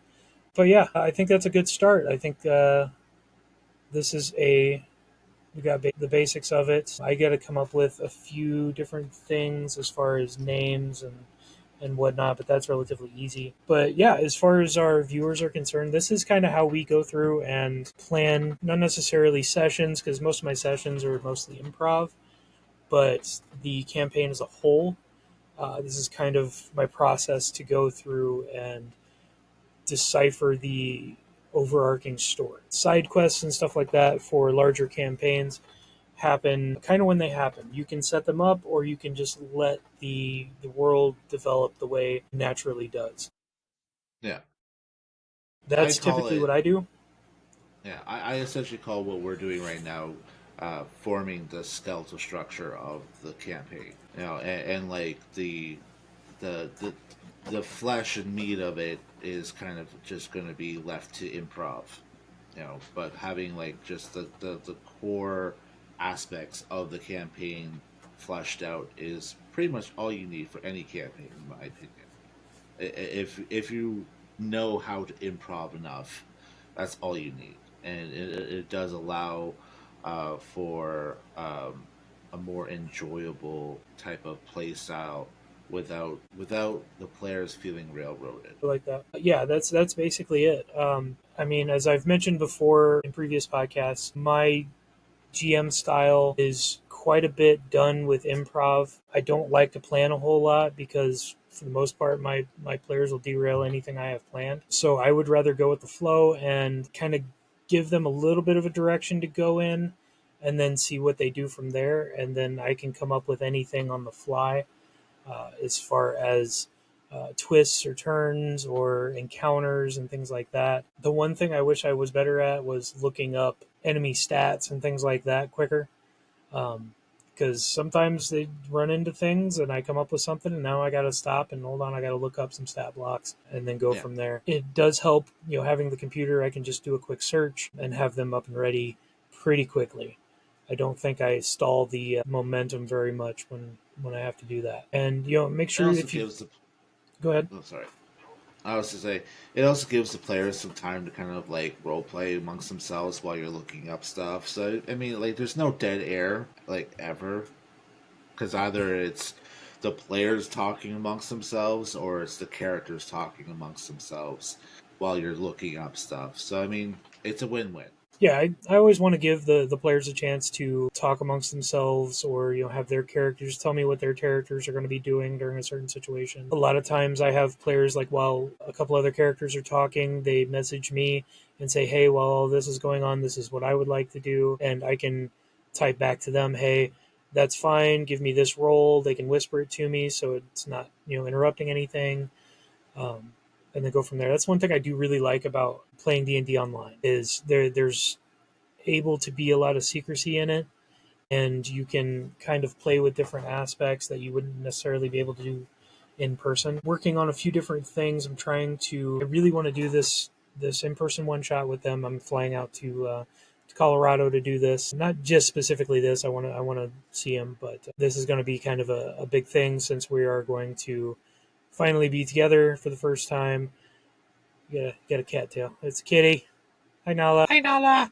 But yeah, I think that's a good start. I think this is we got the basics of it. I got to come up with a few different things as far as names and whatnot, but that's relatively easy. But yeah, as far as our viewers are concerned, this is kind of how we go through and plan, not necessarily sessions, because most of my sessions are mostly improv, but the campaign as a whole. This is kind of my process to go through and decipher the overarching story. Side quests and stuff like that for larger campaigns happen kind of when they happen. You can set them up or you can just let the world develop the way it naturally does. yeah. I That's call typically what it. I do. Yeah, I essentially call what we're doing right now forming the skeletal structure of the campaign. And like the the the flesh and meat of it is kind of just going to be left to improv. But having like just the core aspects of the campaign fleshed out is pretty much all you need for any campaign, in my opinion. If you know how to improv enough, that's all you need, and it does allow for a more enjoyable type of play style without the players feeling railroaded. like that. Yeah, that's basically it. I mean, as I've mentioned before in previous podcasts, my GM style is quite a bit done with improv. I don't like to plan a whole lot because for the most part my players will derail anything I have planned. So I would rather go with the flow and kind of give them a little bit of a direction to go in and then see what they do from there, and then I can come up with anything on the fly as far as twists or turns or encounters and things like that. The one thing I wish I was better at was looking up enemy stats and things like that quicker. Because sometimes they run into things and I come up with something and now I got to stop and hold on, I got to look up some stat blocks and then go Yeah. from there. It does help, having the computer. I can just do a quick search and have them up and ready pretty quickly. I don't think I stall the momentum very much when I have to do that. And make It sure also if you gives the go ahead. oh sorry. I was to say it also gives the players some time to kind of like role play amongst themselves while you're looking up stuff. So I mean, like, there's no dead air like ever, because either it's the players talking amongst themselves or it's the characters talking amongst themselves while you're looking up stuff. So I mean, it's a win-win. Yeah, I always want to give the players a chance to talk amongst themselves, or have their characters tell me what their characters are going to be doing during a certain situation. A lot of times I have players, like, while a couple other characters are talking, they message me and say, hey, while all this is going on, this is what I would like to do, and I can type back to them, hey, that's fine, give me this role. They can whisper it to me so it's not interrupting anything. um, and then go from there. That's one thing I do really like about playing D&D online, is there's able to be a lot of secrecy in it, and you can kind of play with different aspects that you wouldn't necessarily be able to do in person. Working on a few different things. I really want to do this in-person one shot with them. I'm flying out to Colorado to do this. Not just specifically this. I want to see them, but this is going to be kind of a big thing since we are going to finally be together for the first time. You got a cattail. It's a kitty. Hi Nala. Hi Nala.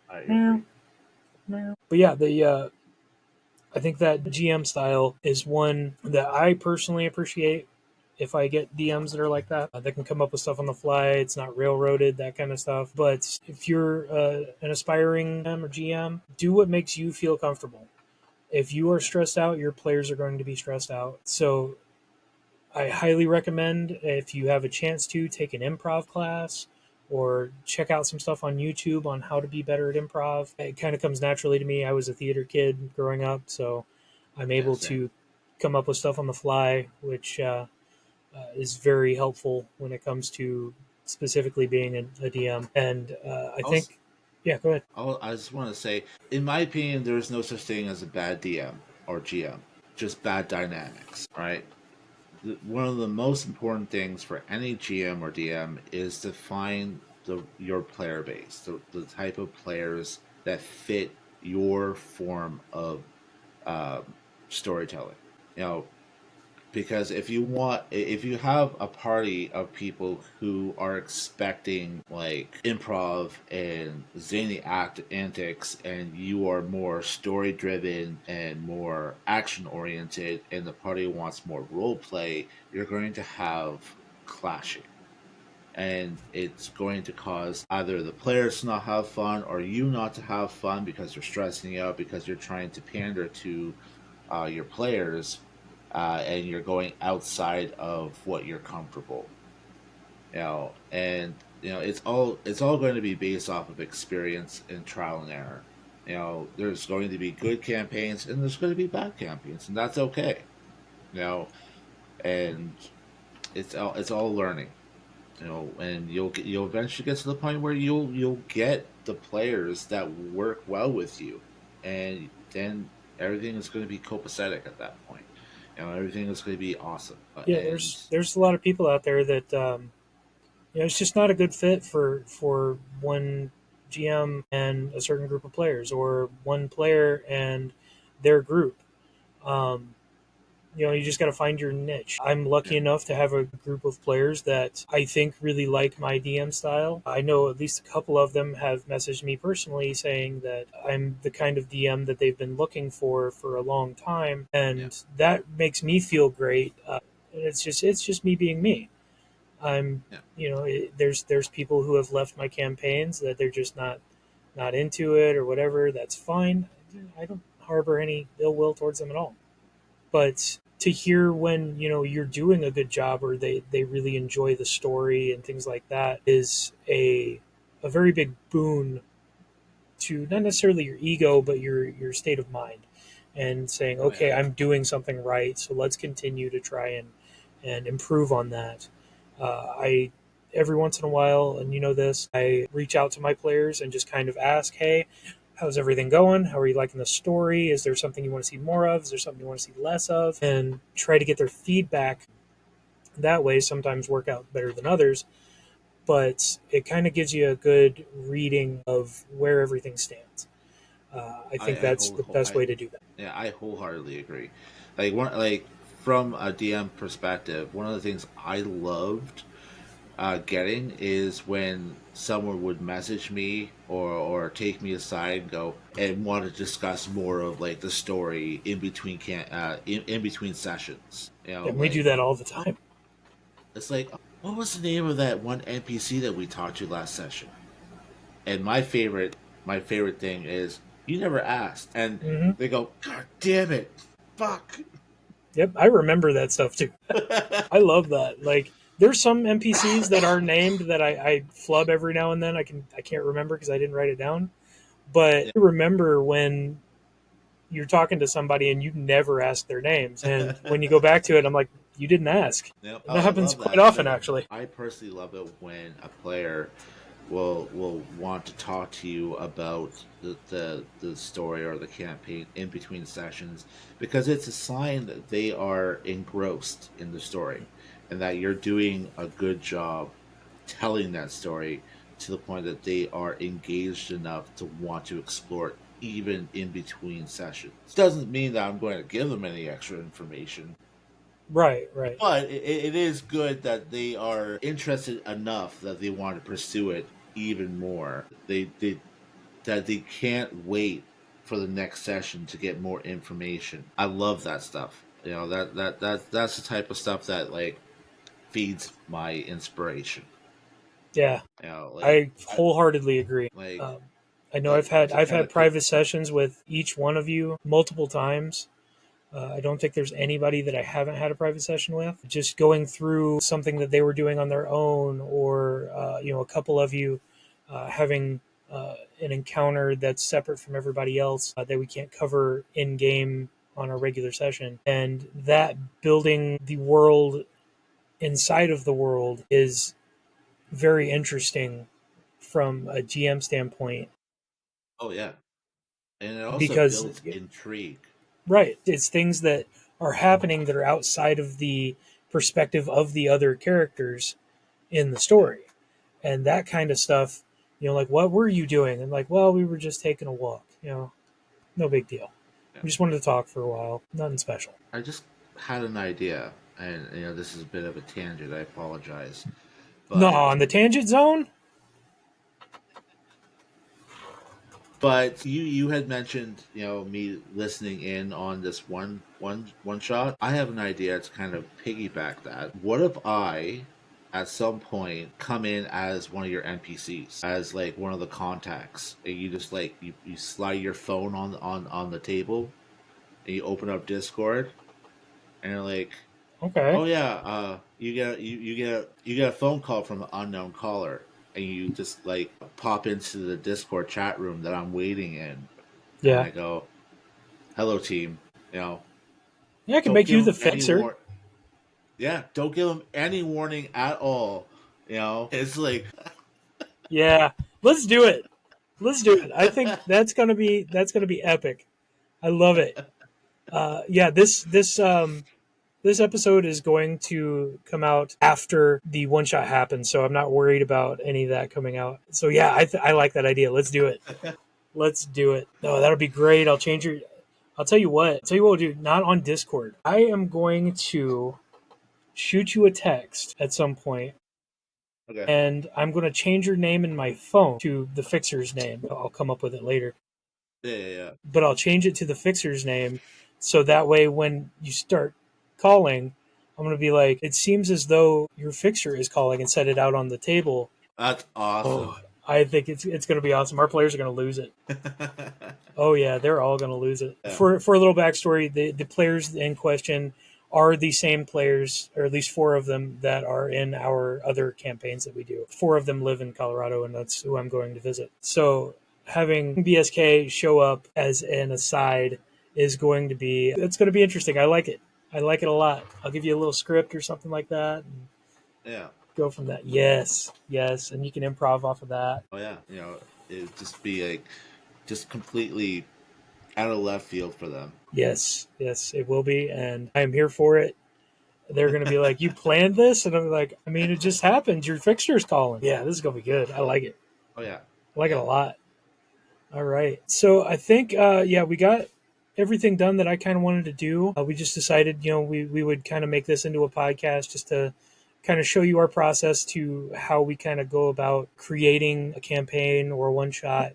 All right, you're Meow, free. meow. But yeah, the I think that GM style is one that I personally appreciate. If I get DMs that are like that, that can come up with stuff on the fly. It's not railroaded, that kind of stuff. But if you're an aspiring M or GM, do what makes you feel comfortable. If you are stressed out, your players are going to be stressed out. So I highly recommend, if you have a chance to, take an improv class or check out some stuff on YouTube on how to be better at improv. It kind of comes naturally to me. I was a theater kid growing up, so I'm Yeah, able same. to come up with stuff on the fly, which is very helpful when it comes to specifically being a DM. And I Also, think, yeah, go ahead. I just want to say, in my opinion, there is no such thing as a bad DM or GM, just bad dynamics. Right? One of the most important things for any GM or DM is to find your player base, the type of players that fit your form of storytelling. You know, because if you have a party of people who are expecting like improv and zany antics, and you are more story driven and more action oriented, and the party wants more role play, you're going to have clashing, and it's going to cause either the players to not have fun or you not to have fun because you're stressing out because you're trying to pander to your players, and you're going outside of what you're comfortable. And it's all going to be based off of experience and trial and error. There's going to be good campaigns and there's going to be bad campaigns, and that's okay. You know, and it's all learning. And you'll eventually get to the point where you'll get the players that work well with you, and then everything is going to be copacetic at that point. Everything is going to be awesome. Yeah, And there's a lot of people out there that it's just not a good fit for one GM and a certain group of players, or one player and their group. Um, You just got to find your niche. I'm lucky Yeah. enough to have a group of players that I think really like my DM style. I know at least a couple of them have messaged me personally saying that I'm the kind of DM that they've been looking for a long time, Yeah. and that makes me feel great. And it's just me being me. I'm Yeah. there's people who have left my campaigns that they're just not into it or whatever. That's fine. I don't harbor any ill will towards them at all. But to hear when you're doing a good job, or they really enjoy the story and things like that, is a very big boon to not necessarily your ego but your state of mind, and saying, Oh yeah. okay, I'm doing something right, so let's continue to try and improve on that. I Every once in a while, and you know this, I reach out to my players and just kind of ask, hey, how's everything going? How are you liking the story? Is there something you want to see more of? Is there something you want to see less of? And try to get their feedback that way. Sometimes work out better than others, but it kind of gives you a good reading of where everything stands. I think that's the best way to do that. Yeah, I wholeheartedly agree. Like from a DM perspective, one of the things I loved getting is when someone would message me or take me aside and go and want to discuss more of like the story in between sessions. And we do that all the time. It's like, what was the name of that one NPC that we talked to last session? And my favorite thing is you never asked, and Hmm. they go, God damn it, fuck. Yep, I remember that stuff too. I love that. Like, there's some NPCs that are named that I flub every now and then. I can't remember because I didn't write it down. But Yeah. I remember when you're talking to somebody and you never ask their names, and when you go back to it, I'm like, you didn't ask. Yep. And Oh, that I happens love quite that. often, Like, actually. I personally love it when a player will want to talk to you about the story or the campaign in between sessions, because it's a sign that they are engrossed in the story and that you're doing a good job telling that story to the point that they are engaged enough to want to explore it even in between sessions. Doesn't mean that I'm going to give them any extra information, Right, right. but it is good that they are interested enough that they want to pursue it even more. They that they can't wait for the next session to get more information. I love that stuff. That's the type of stuff that like feeds my inspiration. Yeah, Like I wholeheartedly agree. like Um, I know I've had to I've kind had of pick. private sessions with each one of you multiple times. I don't think there's anybody that I haven't had a private session with. Just going through something that they were doing on their own, or a couple of you having an encounter that's separate from everybody else that we can't cover in game on a regular session, and that building the world inside of the world is very interesting from a GM standpoint, Oh yeah, and it also because builds intrigue. right, it's things that are happening that are outside of the perspective of the other characters in the Yeah, story, and that kind of stuff. Like, what were you doing? And like, well, we were just taking a walk. No big deal. yeah. We just wanted to talk for a while. Nothing special. I just had an idea, and this is a bit of a tangent. I apologize, No, but on the tangent zone. you had mentioned me listening in on this one shot. I have an idea to kind of piggyback that. What if I at some point come in as one of your NPCs, as like one of the contacts, and you just like you slide your phone on the table and you open up Discord and you're like, Okay. oh yeah, you get a phone call from an unknown caller, and you just like pop into the Discord chat room that I'm waiting in, and Yeah. I go, "Hello, team." You know, Yeah, I can don't make give you the them any fixer. Yeah, don't give them any warning at all. It's like, Yeah. Let's do it. Let's do it. I think that's gonna be epic. I love it. Yeah, this episode is going to come out after the one shot happens, so I'm not worried about any of that coming out. So yeah, I like that idea. Let's do it. Let's do it. No, that'll be great. I'll tell you what. I'll tell you what we'll do. Not on Discord. I am going to shoot you a text at some point, Okay. and I'm going to change your name in my phone to the Fixer's name. I'll come up with it later. Yeah. But I'll change it to the Fixer's name, so that way when you start calling, I'm going to be like, it seems as though your Fixer is calling, and set it out on the table. That's awesome. Oh, I think it's going to be awesome. Our players are going to lose it. Oh yeah, they're all going to lose it. Yeah. For a little backstory, the players in question are the same players, or at least 4 of them that are in our other campaigns that we do. 4 of them live in Colorado, and that's who I'm going to visit. So having BSK show up as an aside is going to be interesting. I like it. I like it a lot. I'll give you a little script or something like that, and Yeah. go from that. Yes, and you can improv off of that. Oh yeah. It'd just be like just completely out of left field for them. Yes, it will be, and I'm here for it. They're going to be like, "You planned this?" And I'm like, "I mean, it just happened. Your Fixer's calling." Yeah, this is going to be good. I like it. Oh yeah. I like it a lot. All right. So I think, we got everything done that I kind of wanted to do. We just decided, we would kind of make this into a podcast just to kind of show you our process to how we kind of go about creating a campaign or a one-shot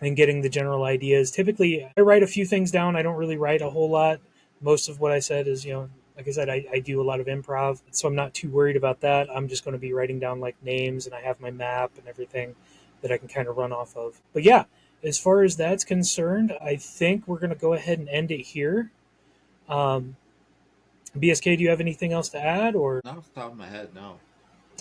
and getting the general ideas. Typically, I write a few things down. I don't really write a whole lot. Most of what I said is, like I said, I do a lot of improv, so I'm not too worried about that. I'm just going to be writing down like names, and I have my map and everything that I can kind of run off of. But yeah, as far as that's concerned, I think we're going to go ahead and end it here. BSK, do you have anything else to add, or? Not off the top of my head, no.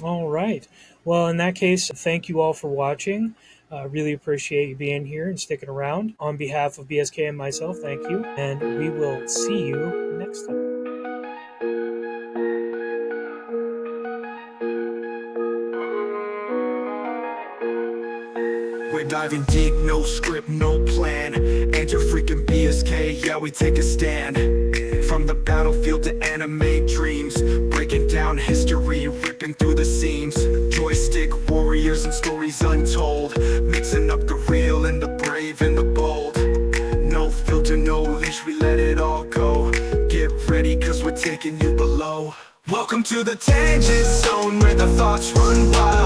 All right. Well, in that case, thank you all for watching. Really appreciate you being here and sticking around. On behalf of BSK and myself, thank you. And we will see you next time. We're diving deep, no script, no plan. Ain't your freaking BSK, yeah, we take a stand. From the battlefield to anime dreams, breaking down history, ripping through the seams. Joystick warriors and stories untold, mixing up the real and the brave and the bold. No filter, no leash, we let it all go. Get ready, cause we're taking you below. Welcome to the tangent zone, where the thoughts run wild.